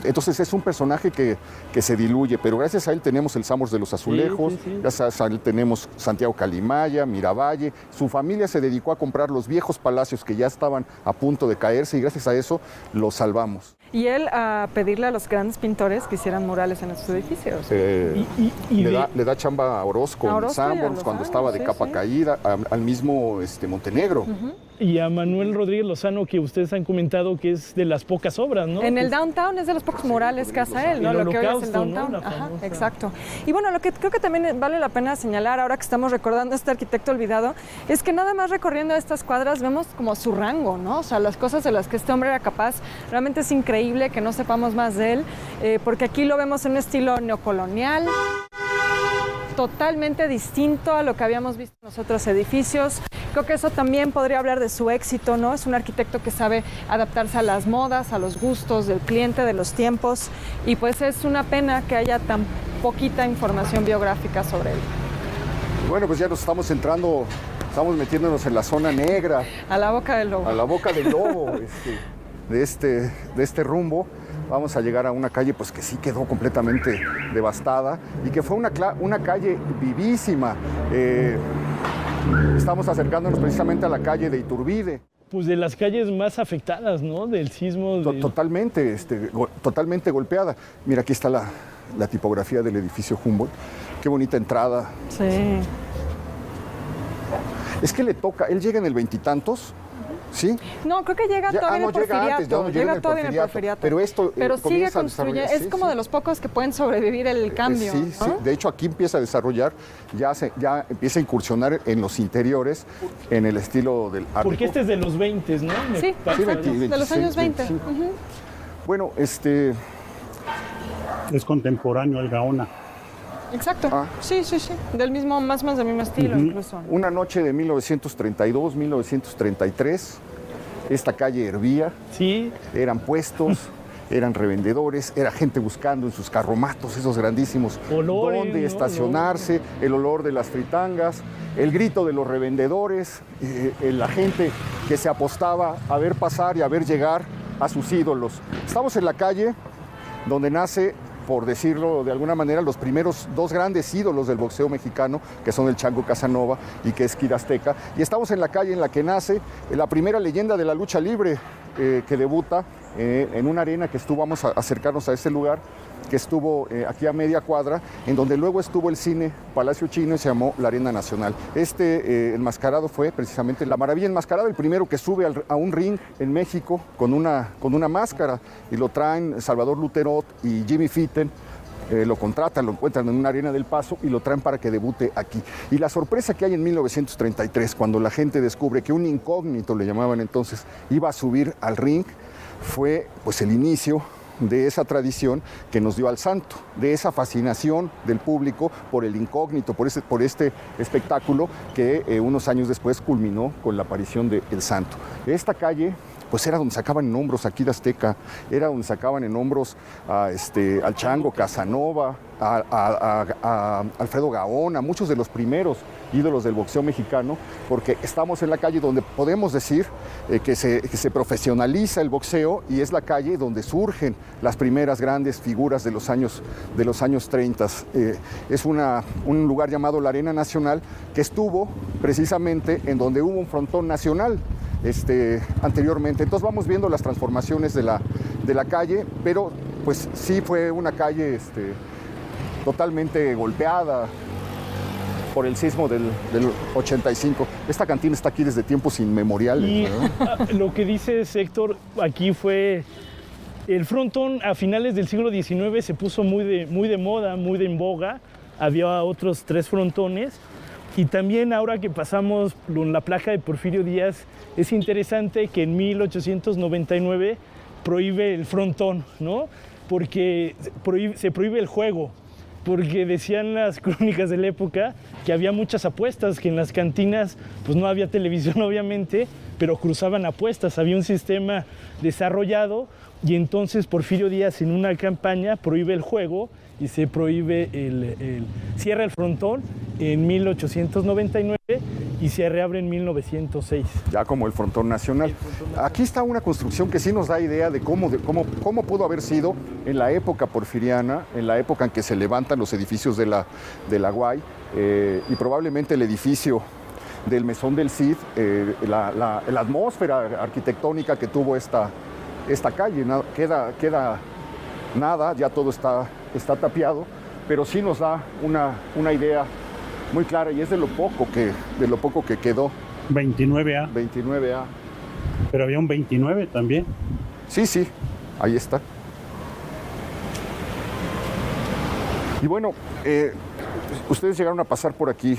S1: Entonces es un personaje que se diluye, pero gracias a él tenemos el Samos de los Azulejos, gracias a él tenemos Santiago Calimaya, Miravalle. Su familia se dedicó a comprar los viejos palacios que ya estaban a punto de caerse, y gracias a eso los salvamos.
S3: Y él a pedirle a los grandes pintores que hicieran murales en estos edificios.
S1: Le da chamba a Orozco en Sanborns cuando estaba de capa caída, al mismo Montenegro.
S4: y a Manuel Rodríguez Lozano, que ustedes han comentado que es de las pocas obras, ¿no?
S3: En el downtown es de los pocos murales que hace él, ¿no?
S4: El
S3: Lo que hoy es el
S4: Holocausto, ¿no?
S3: downtown.
S4: La
S3: Ajá,
S4: famosa.
S3: exacto. Y bueno, lo que creo que también vale la pena señalar ahora que estamos recordando a este arquitecto olvidado es que nada más recorriendo estas cuadras vemos como su rango, ¿no? O sea, las cosas de las que este hombre era capaz, realmente es increíble que no sepamos más de él, porque aquí lo vemos en un estilo neocolonial, totalmente distinto a lo que habíamos visto en los otros edificios. Creo que eso también podría hablar de su éxito, ¿no? Es un arquitecto que sabe adaptarse a las modas, a los gustos del cliente, de los tiempos, y pues es una pena que haya tan poquita información biográfica sobre él.
S1: Bueno, pues ya nos estamos entrando, estamos metiéndonos en la zona negra,
S3: A la boca del lobo.
S1: a la boca del lobo de este rumbo. Vamos a llegar a una calle pues que sí quedó completamente devastada y que fue una calle vivísima. Estamos acercándonos precisamente a la calle de Iturbide.
S4: Pues de las calles más afectadas, ¿no? Del sismo.
S1: Totalmente, totalmente golpeada. Mira, aquí está la tipografía del edificio Humboldt. Qué bonita entrada.
S3: Sí.
S1: Es que le toca, él llega en el veintitantos, ¿sí?
S3: No, creo que llega todavía en el Porfiriato.
S1: Llega todavía en el Porfiriato. Pero esto
S3: sigue construyendo. Es como de los pocos que pueden sobrevivir el cambio.
S1: Sí,
S3: ¿no?
S1: sí. De hecho, aquí empieza a desarrollar, ya empieza a incursionar en los interiores, en el estilo del arte.
S4: Porque este es de los 20, ¿no?
S3: Sí, de los años 20. Uh-huh.
S1: Bueno,
S2: Es contemporáneo el Gaona.
S3: Exacto. Sí. Del mismo, más o menos del mismo estilo, incluso.
S1: Una noche de 1932, 1933, esta calle hervía.
S4: Sí.
S1: Eran puestos, eran revendedores, era gente buscando en sus carromatos, esos grandísimos,
S4: olores,
S1: dónde
S4: ¿no?
S1: estacionarse, el olor de las fritangas, el grito de los revendedores, la gente que se apostaba a ver pasar y a ver llegar a sus ídolos. Estamos en la calle donde nace, por decirlo de alguna manera, los primeros dos grandes ídolos del boxeo mexicano, que son el Chango Casanova y que es Kid Azteca. Y estamos en la calle en la que nace la primera leyenda de la lucha libre, que debuta en una arena que vamos a acercarnos a ese lugar, que estuvo aquí a media cuadra, en donde luego estuvo el cine Palacio Chino y se llamó la Arena Nacional. Enmascarado fue precisamente la Maravilla Enmascarada, el primero que sube a un ring en México con una máscara, y lo traen Salvador Luterot y Jimmy Fitton. Lo contratan, lo encuentran en una arena del Paso y lo traen para que debute aquí. Y la sorpresa que hay en 1933, cuando la gente descubre que un incógnito, le llamaban entonces, iba a subir al ring, fue pues el inicio de esa tradición que nos dio al santo, de esa fascinación del público por el incógnito, por este espectáculo que unos años después culminó con la aparición del santo. Esta calle pues era donde sacaban en hombros a Kid Azteca, era donde sacaban en hombros al Chango Casanova, a Alfredo Gaona, muchos de los primeros ídolos del boxeo mexicano, porque estamos en la calle donde podemos decir que se profesionaliza el boxeo, y es la calle donde surgen las primeras grandes figuras de los años 30. Es un lugar llamado la Arena Nacional, que estuvo precisamente en donde hubo un frontón nacional anteriormente. Entonces vamos viendo las transformaciones de la calle, pero pues sí fue una calle totalmente golpeada por el sismo del 85. Esta cantina está aquí desde tiempos inmemoriales.
S4: Y lo que dices, Héctor, aquí fue el frontón a finales del siglo XIX, se puso muy de moda, muy en boga. Había otros 3 frontones. Y también ahora que pasamos la placa de Porfirio Díaz, es interesante que en 1899 prohíbe el frontón, ¿no? Porque se prohíbe el juego, porque decían las crónicas de la época que había muchas apuestas, que en las cantinas pues no había televisión obviamente, pero cruzaban apuestas, había un sistema desarrollado, y entonces Porfirio Díaz en una campaña prohíbe el juego y se prohíbe cierra el frontón en 1899 y se reabre en 1906.
S1: Ya como el frontón nacional. Aquí está una construcción que sí nos da idea de cómo pudo haber sido en la época porfiriana, en la época en que se levantan los edificios de la UAI, y probablemente el edificio del Mesón del Cid, la atmósfera arquitectónica que tuvo esta calle. Queda nada, ya todo está tapiado, pero sí nos da una idea muy clara, y es de lo poco que quedó
S2: 29A.
S1: 29A.
S2: Pero había un 29 también.
S1: Sí, sí, ahí está. Y bueno, ustedes llegaron a pasar por aquí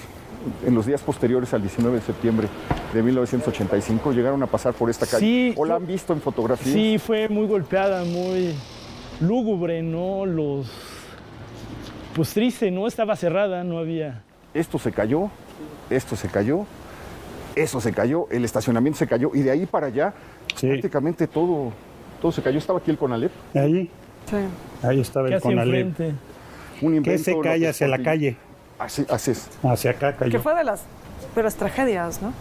S1: en los días posteriores al 19 de septiembre de 1985, llegaron a pasar por esta calle.
S4: Sí,
S1: ¿O la han visto en fotografías?
S4: Sí, fue muy golpeada, muy lúgubre, ¿no? Pues triste, ¿no? Estaba cerrada, no había...
S1: Esto se cayó, esto se cayó, eso se cayó, el estacionamiento se cayó, y de ahí para allá,
S2: Sí.
S1: prácticamente todo se cayó. Estaba aquí el CONALEP,
S2: Ahí,
S3: Sí.
S2: ahí estaba el
S4: Casi
S2: CONALEP.
S4: enfrente.
S1: un
S2: Que
S1: invento...
S2: se cae
S1: López
S2: hacia la
S1: Portillo.
S2: calle,
S1: Así es.
S2: hacia acá
S3: Que
S2: cayó.
S3: fue de las tragedias, ¿no?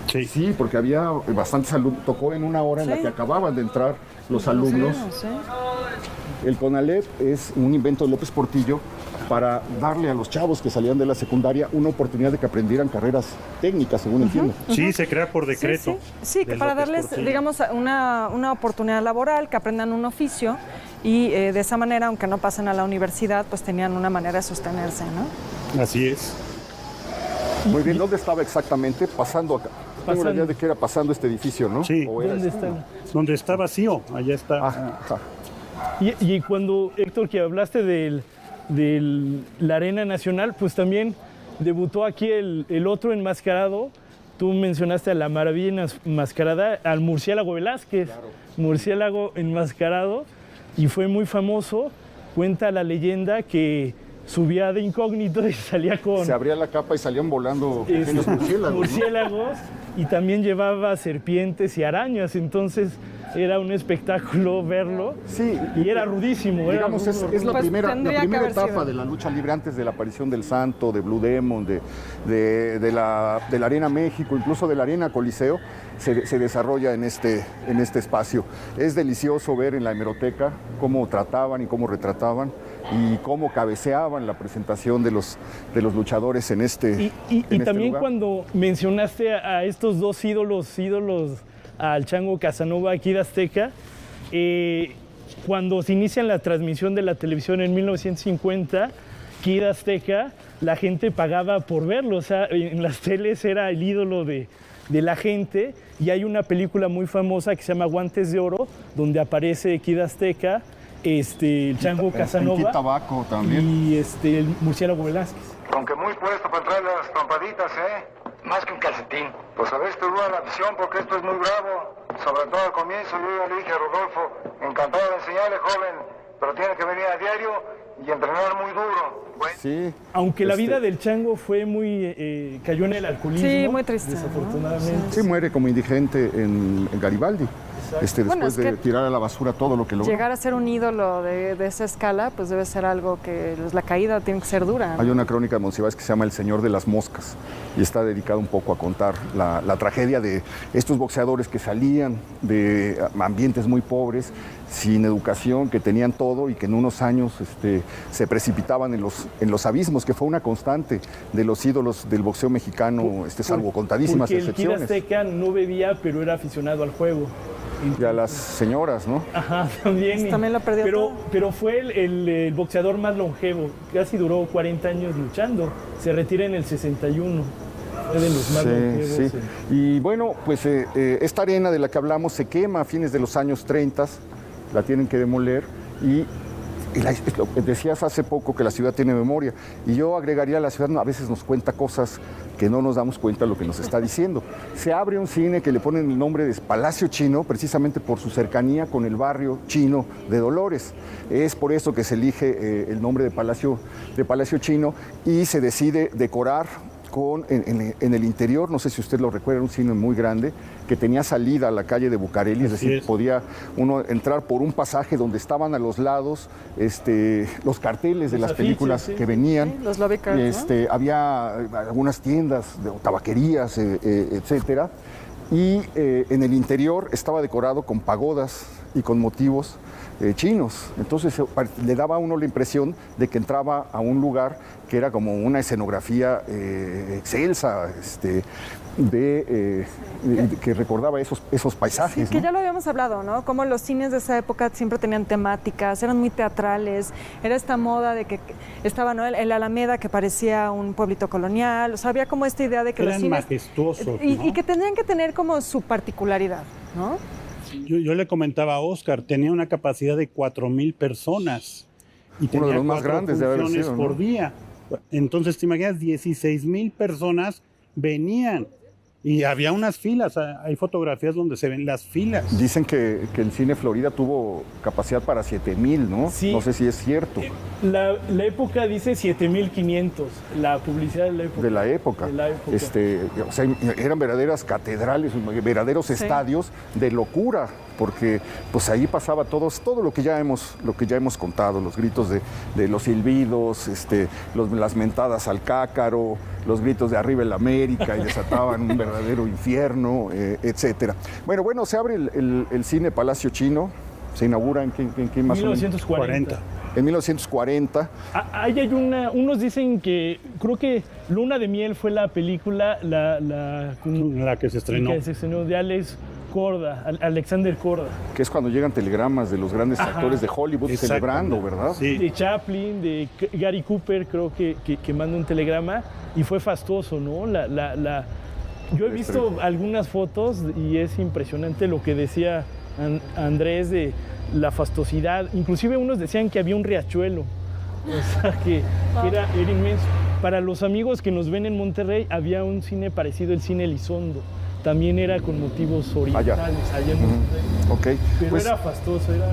S2: Sí.
S1: Sí, porque había bastantes alumnos, tocó en una hora en la
S3: Sí.
S1: que acababan de entrar los alumnos.
S3: Sí.
S1: El CONALEP es un invento de López Portillo para darle a los chavos que salían de la secundaria una oportunidad de que aprendieran carreras técnicas, según entiendo.
S2: Sí, se crea por decreto.
S3: Sí, que
S2: de
S3: para
S2: López
S3: darles,
S2: Portillo.
S3: digamos, una oportunidad laboral, que aprendan un oficio y de esa manera, aunque no pasen a la universidad, pues tenían una manera de sostenerse, ¿no?
S2: Así es.
S1: Muy bien, ¿dónde estaba exactamente? Pasando acá. Tengo la idea de que era pasando este edificio, ¿no?
S2: Sí.
S1: ¿O era
S4: ¿Dónde
S1: este?
S4: está?
S2: Donde está vacío, allá está.
S1: Ajá.
S4: Y cuando, Héctor, que hablaste de la Arena Nacional, pues también debutó aquí el otro enmascarado. Tú mencionaste a la maravilla enmascarada, al murciélago Velázquez, claro. Murciélago enmascarado, y fue muy famoso. Cuenta la leyenda que subía de incógnito y salía con...
S1: Se abría la capa y salían volando pequeños murciélagos.
S4: Murciélagos, y también llevaba serpientes y arañas, entonces era un espectáculo verlo.
S1: Sí.
S4: Y era rudísimo.
S1: Digamos,
S4: era
S1: es la
S3: Pues
S1: primera
S3: tendría que haber
S1: etapa
S3: sido.
S1: de la lucha libre antes de la aparición del Santo, de Blue Demon, de la Arena México, incluso de la Arena Coliseo, se desarrolla en este espacio. Es delicioso ver en la hemeroteca cómo trataban y cómo retrataban y cómo cabeceaban la presentación de los luchadores en este
S4: Y
S1: en
S4: también
S1: lugar.
S4: cuando mencionaste a estos dos ídolos, al Chango Casanova aquí de Azteca, cuando se inicia la transmisión de la televisión en 1950, Kid Azteca, la gente pagaba por verlo, o sea, en las teles era el ídolo de la gente, y hay una película muy famosa que se llama Guantes de Oro, donde aparece Kid Azteca, el Chango Casanova
S1: Kid Tabaco también.
S4: y el Murciélago Velázquez.
S8: Aunque muy puesto para entrar las trompaditas, ¿eh? Más que un calcetín. Pues a veces te dura la visión porque esto es muy bravo. Sobre todo al comienzo yo ya le dije a Rodolfo, encantado de enseñarle, joven, pero tiene que venir a diario y entrenar muy duro. Bueno.
S1: Sí.
S4: Aunque la vida del Chango fue muy... cayó en el alcoholismo.
S3: Sí, muy triste, ¿no?
S4: Desafortunadamente.
S1: Sí, muere como indigente en Garibaldi. Después
S3: Bueno, es
S1: de
S3: que
S1: tirar a la basura todo lo que logró.
S3: Llegar a ser un ídolo de esa escala, pues debe ser algo que la caída tiene que ser dura, ¿no?
S1: Hay una crónica de Monsiváis que se llama El Señor de las Moscas y está dedicada un poco a contar la tragedia de estos boxeadores que salían de ambientes muy pobres, sin educación, que tenían todo y que en unos años se precipitaban en los abismos, que fue una constante de los ídolos del boxeo mexicano, salvo contadísimas
S4: porque
S1: excepciones.
S4: El Kid Azteca no bebía, pero era aficionado al juego.
S1: Y a las señoras, ¿no?
S4: Ajá, también.
S3: Pues también lo perdió todo.
S4: Pero fue el boxeador más longevo. Casi duró 40 años luchando. Se retira en el 61. Fue de los más longevos.
S1: Sí. Y bueno, pues esta arena de la que hablamos se quema a fines de los años 30, la tienen que demoler y decías hace poco que la ciudad tiene memoria y yo agregaría, la ciudad a veces nos cuenta cosas que no nos damos cuenta de lo que nos está diciendo. Se abre un cine que le ponen el nombre de Palacio Chino precisamente por su cercanía con el barrio chino de Dolores. Es por eso que se elige el nombre de Palacio Chino y se decide decorar en el interior, no sé si usted lo recuerda, un cine muy grande que tenía salida a la calle de Bucareli, es decir, podía uno entrar por un pasaje donde estaban a los lados los carteles de las películas que venían.
S3: Sí, los lobby cards, ¿no?
S1: Había algunas tiendas, tabaquerías, etcétera, y en el interior estaba decorado con pagodas y con motivos chinos. Entonces le daba a uno la impresión de que entraba a un lugar que era como una escenografía excelsa, que recordaba esos paisajes.
S3: Sí, que
S1: ¿no?
S3: ya lo habíamos hablado, ¿no? Como los cines de esa época siempre tenían temáticas, eran muy teatrales, era esta moda de que estaba, ¿no? el Alameda que parecía un pueblito colonial, o sea, había como esta idea de que
S2: eran
S3: los cines...
S2: majestuosos, ¿no?
S3: y que tenían que tener como su particularidad, ¿no?
S2: Yo le comentaba a Oscar, tenía una capacidad de 4,000 personas y tenía
S1: Uno de los más
S2: 4
S1: grandes de haber
S2: funciones
S1: sido, ¿no?
S2: por día. Entonces, te imaginas, 16,000 personas venían y había unas filas, hay fotografías donde se ven las filas.
S1: Dicen que el Cine Florida tuvo capacidad para 7,000, ¿no?
S4: Sí.
S1: No sé si es cierto.
S4: La época dice 7,500, la publicidad de la época.
S1: De la época.
S4: De la época.
S1: O sea, eran verdaderas catedrales, verdaderos estadios de locura, porque pues ahí pasaba todo lo que ya hemos contado, los gritos de los silbidos, las mentadas al cácaro, los gritos de arriba el América y desataban un verdadero infierno, etcétera. Bueno, se abre el cine Palacio Chino, se inaugura en qué más o menos?
S4: 1940.
S1: En 1940.
S4: Ahí hay unos dicen que, creo que Luna de Miel fue la película, la
S2: que se estrenó.
S4: Que se estrenó de Alexander Korda.
S1: Que es cuando llegan telegramas de los grandes actores de Hollywood celebrando, ¿verdad?
S2: Sí.
S4: De Chaplin, de Gary Cooper, creo que manda un telegrama y fue fastuoso, ¿no? Yo he visto algunas fotos y es impresionante lo que decía Andrés de la fastuosidad. Inclusive unos decían que había un riachuelo, o sea, que era inmenso. Para los amigos que nos ven en Monterrey, había un cine parecido, el Cine Elizondo. También era con motivos orientales, allá en Monterrey.
S1: Okay.
S4: Pero
S1: pues,
S4: era fastuoso, era...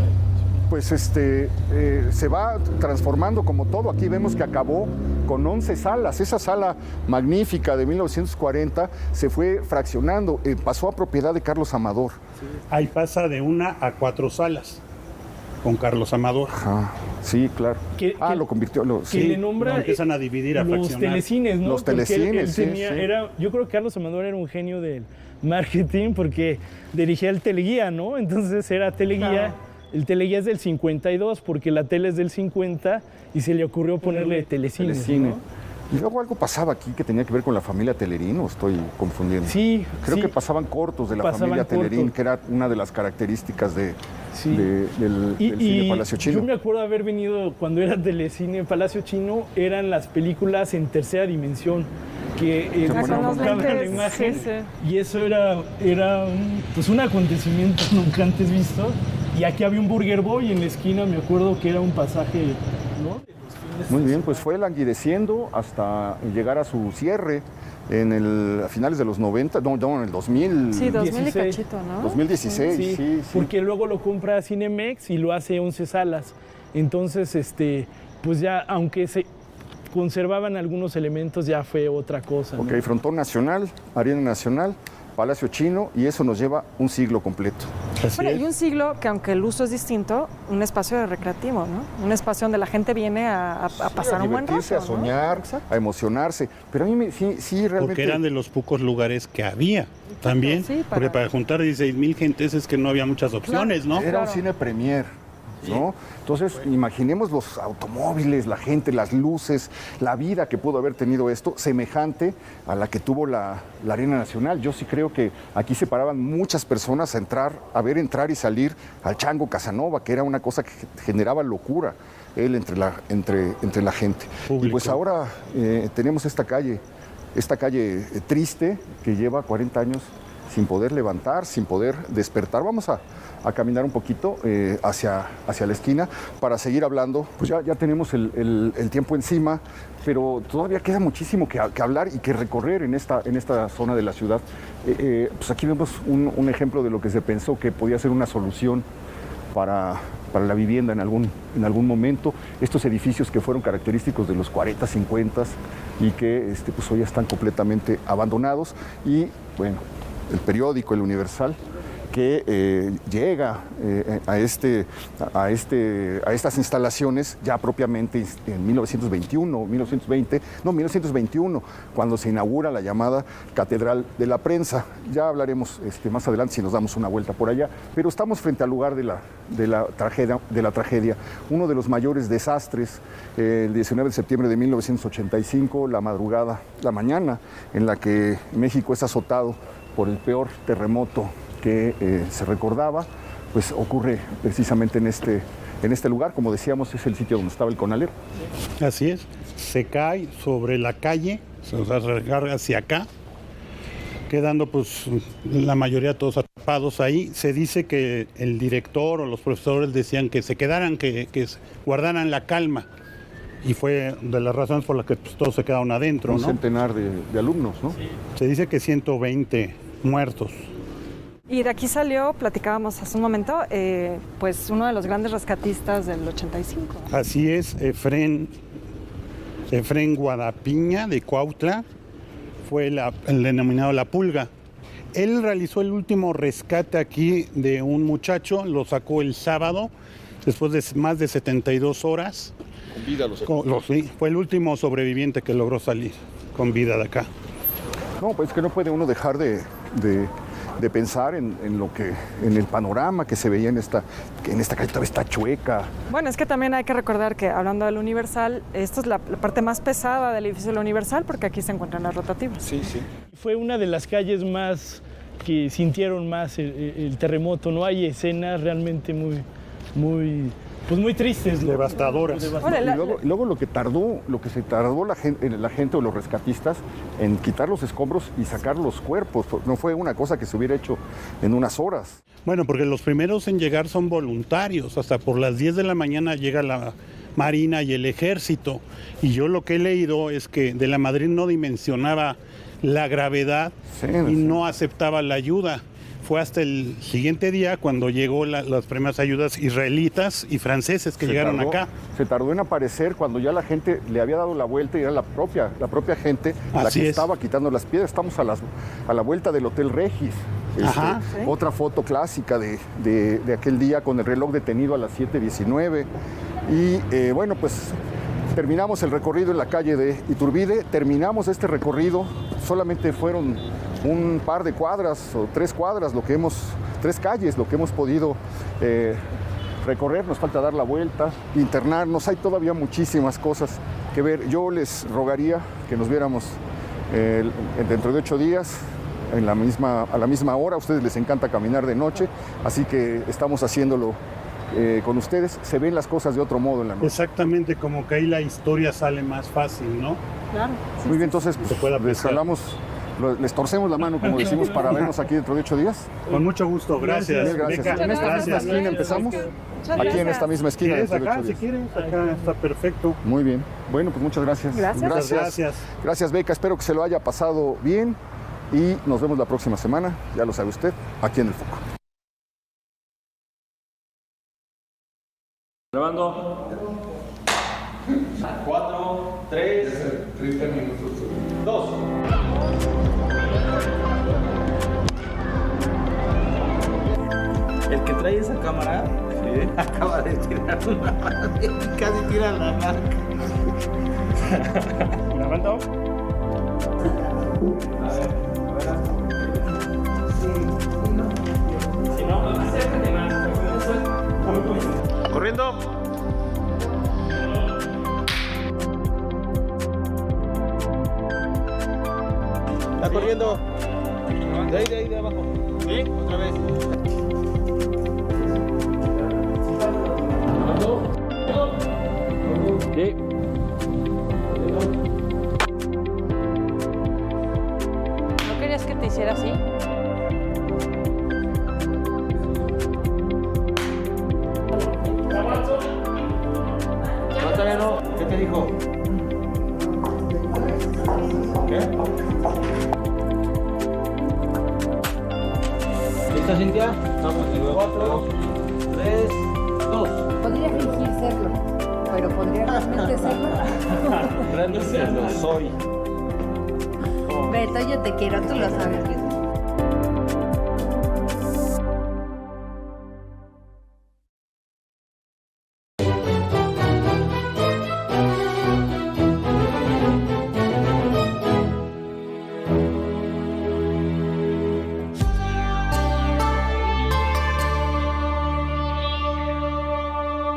S1: Pues se va transformando como todo. Aquí vemos que acabó con 11 salas. Esa sala magnífica de 1940 se fue fraccionando, pasó a propiedad de Carlos Amador.
S2: Sí. Ahí pasa de 1 a 4 salas con Carlos Amador.
S1: Ajá. Sí, claro. Lo convirtió.
S4: Le nombra,
S2: lo empiezan a dividir, a
S4: los
S2: fraccionar.
S4: Telecines, ¿no?
S1: Los telecines,
S4: él tenía, yo creo que Carlos Amador era un genio del marketing porque dirigía el Teleguía, ¿no? Entonces era Teleguía. Claro. El Teleguía es del 52 porque la tele es del 50 y se le ocurrió ponerle Telecine. ¿No?
S1: Y luego algo pasaba aquí que tenía que ver con la familia Telerín, ¿o estoy confundiendo?
S4: Sí.
S1: Creo que pasaban cortos de la familia Telerín, que era una de las características del cine Palacio Chino.
S4: Yo me acuerdo de haber venido cuando era Telecine Palacio Chino, eran las películas en tercera dimensión, que enfocaban la imagen, y eso era un acontecimiento nunca antes visto. Y aquí había un Burger Boy en la esquina, me acuerdo que era un pasaje, ¿no?
S1: Muy bien, pues fue languideciendo hasta llegar a su cierre a finales de los 90, en el 2000.
S3: Sí, 2000 y cachito, ¿no?
S1: 2016, sí.
S4: Porque luego lo compra Cinemex y lo hace 11 salas. Entonces, pues ya, aunque se conservaban algunos elementos, ya fue otra cosa.
S1: Ok,
S4: ¿no?
S1: Frontón Nacional, Arena Nacional, Palacio Chino, y eso nos lleva un siglo completo.
S3: Y un siglo que, aunque el uso es distinto, un espacio recreativo, ¿no? Un espacio donde la gente viene a pasar un buen rato,
S1: a soñar, ¿no? A emocionarse. Pero a mí sí realmente...
S2: Porque eran de los pocos lugares que había también. Sí, porque para juntar 16,000 gentes es que no había muchas opciones, ¿no?
S1: Era un cine premier, ¿no? Entonces, imaginemos los automóviles, la gente, las luces, la vida que pudo haber tenido esto, semejante a la que tuvo la Arena Nacional. Yo sí creo que aquí se paraban muchas personas a ver entrar y salir al Chango Casanova, que era una cosa que generaba locura entre la gente. Público. Y pues ahora tenemos esta calle triste que lleva 40 años sin poder levantar, sin poder despertar. Vamos a caminar un poquito hacia la esquina para seguir hablando. Pues ya tenemos el tiempo encima, pero todavía queda muchísimo que hablar y que recorrer en esta zona de la ciudad. Pues aquí vemos un ejemplo de lo que se pensó que podía ser una solución para la vivienda en algún momento. Estos edificios que fueron característicos de los 40, 50 y que pues hoy están completamente abandonados. Y bueno, el periódico, El Universal, que llega a estas instalaciones ya propiamente en 1921, cuando se inaugura la llamada Catedral de la Prensa. Ya hablaremos más adelante si nos damos una vuelta por allá, pero estamos frente al lugar de la tragedia, uno de los mayores desastres, el 19 de septiembre de 1985, la mañana en la que México es azotado por el peor terremoto que se recordaba, pues ocurre precisamente en este lugar. Como decíamos, es el sitio donde estaba el CONALER.
S2: Así es, se cae sobre la calle, se recarga hacia acá, quedando pues la mayoría todos atrapados ahí. Se dice que el director o los profesores decían que se quedaran, que guardaran la calma, y fue de las razones por las que pues, todos se quedaron adentro,
S1: Un
S2: ¿no?
S1: centenar de alumnos, ¿no?
S4: Sí.
S2: Se dice que 120 muertos.
S3: Y de aquí salió, platicábamos hace un momento, pues uno de los grandes rescatistas del 85.
S2: Así es, Efrén Guadapiña de Cuautla, fue el denominado La Pulga. Él realizó el último rescate aquí de un muchacho, lo sacó el sábado, después de más de 72 horas.
S1: Con vida
S2: Sí, fue el último sobreviviente que logró salir con vida de acá.
S1: No, pues es que no puede uno dejar de pensar en el panorama que se veía en esta calle. Todavía está chueca.
S3: Bueno, es que también hay que recordar que, hablando del Universal, esto es la parte más pesada del edificio del Universal, porque aquí se encuentran las rotativas.
S1: Sí, sí.
S4: Fue una de las calles más que sintieron más el terremoto, ¿no? Hay escenas realmente muy tristes, ¿no?
S2: Devastadoras.
S1: Y luego lo que se tardó la gente o los rescatistas en quitar los escombros y sacar los cuerpos. No fue una cosa que se hubiera hecho en unas horas.
S2: Bueno, porque los primeros en llegar son voluntarios. Hasta por las 10 de la mañana llega la Marina y el Ejército. Y yo lo que he leído es que de la Madrid no dimensionaba la gravedad y no aceptaba la ayuda. Fue hasta el siguiente día cuando llegó las primeras ayudas israelitas y franceses que llegaron acá.
S1: Se tardó en aparecer cuando ya la gente le había dado la vuelta y era la propia gente la que estaba quitando las piedras. Estamos a la vuelta del Hotel Regis. Otra foto clásica de aquel día con el reloj detenido a las 7:19. Y bueno, pues terminamos el recorrido en la calle de Iturbide. Terminamos este recorrido, solamente fueron un par de cuadras o 3 cuadras, 3 calles, lo que hemos podido recorrer. Nos falta dar la vuelta, internarnos. Hay todavía muchísimas cosas que ver. Yo les rogaría que nos viéramos dentro de 8 días, a la misma hora. A ustedes les encanta caminar de noche, así que estamos haciéndolo con ustedes. Se ven las cosas de otro modo en la noche.
S2: Exactamente, como que ahí la historia sale más fácil, ¿no?
S3: Claro.
S1: Muy bien, entonces les torcemos la mano, como decimos, para vernos aquí dentro de 8 días.
S2: Con mucho gusto, gracias.
S1: Mil gracias.
S2: Beca,
S1: En esta misma esquina empezamos. Aquí en esta misma esquina.
S2: ¿Quieres
S1: dentro de
S2: acá?
S1: 8
S2: Si
S1: días.
S2: quieres, acá está perfecto.
S1: Muy bien. Bueno, pues muchas gracias.
S3: Gracias.
S1: Gracias, Beca. Espero que se lo haya pasado bien y nos vemos la próxima semana. Ya lo sabe usted, aquí en El Foco.
S6: Grabando. 4, 3, 30 minutos. 2. El que trae esa cámara acaba de tirar una casi tira la marca.
S2: ¿Grabando?
S6: Corriendo. Está corriendo. De ahí, de abajo. ¿Sí? Otra vez. Sí.
S5: ¿No querías que te hiciera así?
S6: No, todavía no. ¿Qué te dijo? ¿Qué? ¿Listo, Cintia? Vamos, 4, 3, 2.
S9: Podría fingir serlo, pero podría realmente serlo.
S6: Realmente lo soy.
S9: Beto, yo te quiero, tú lo sabes.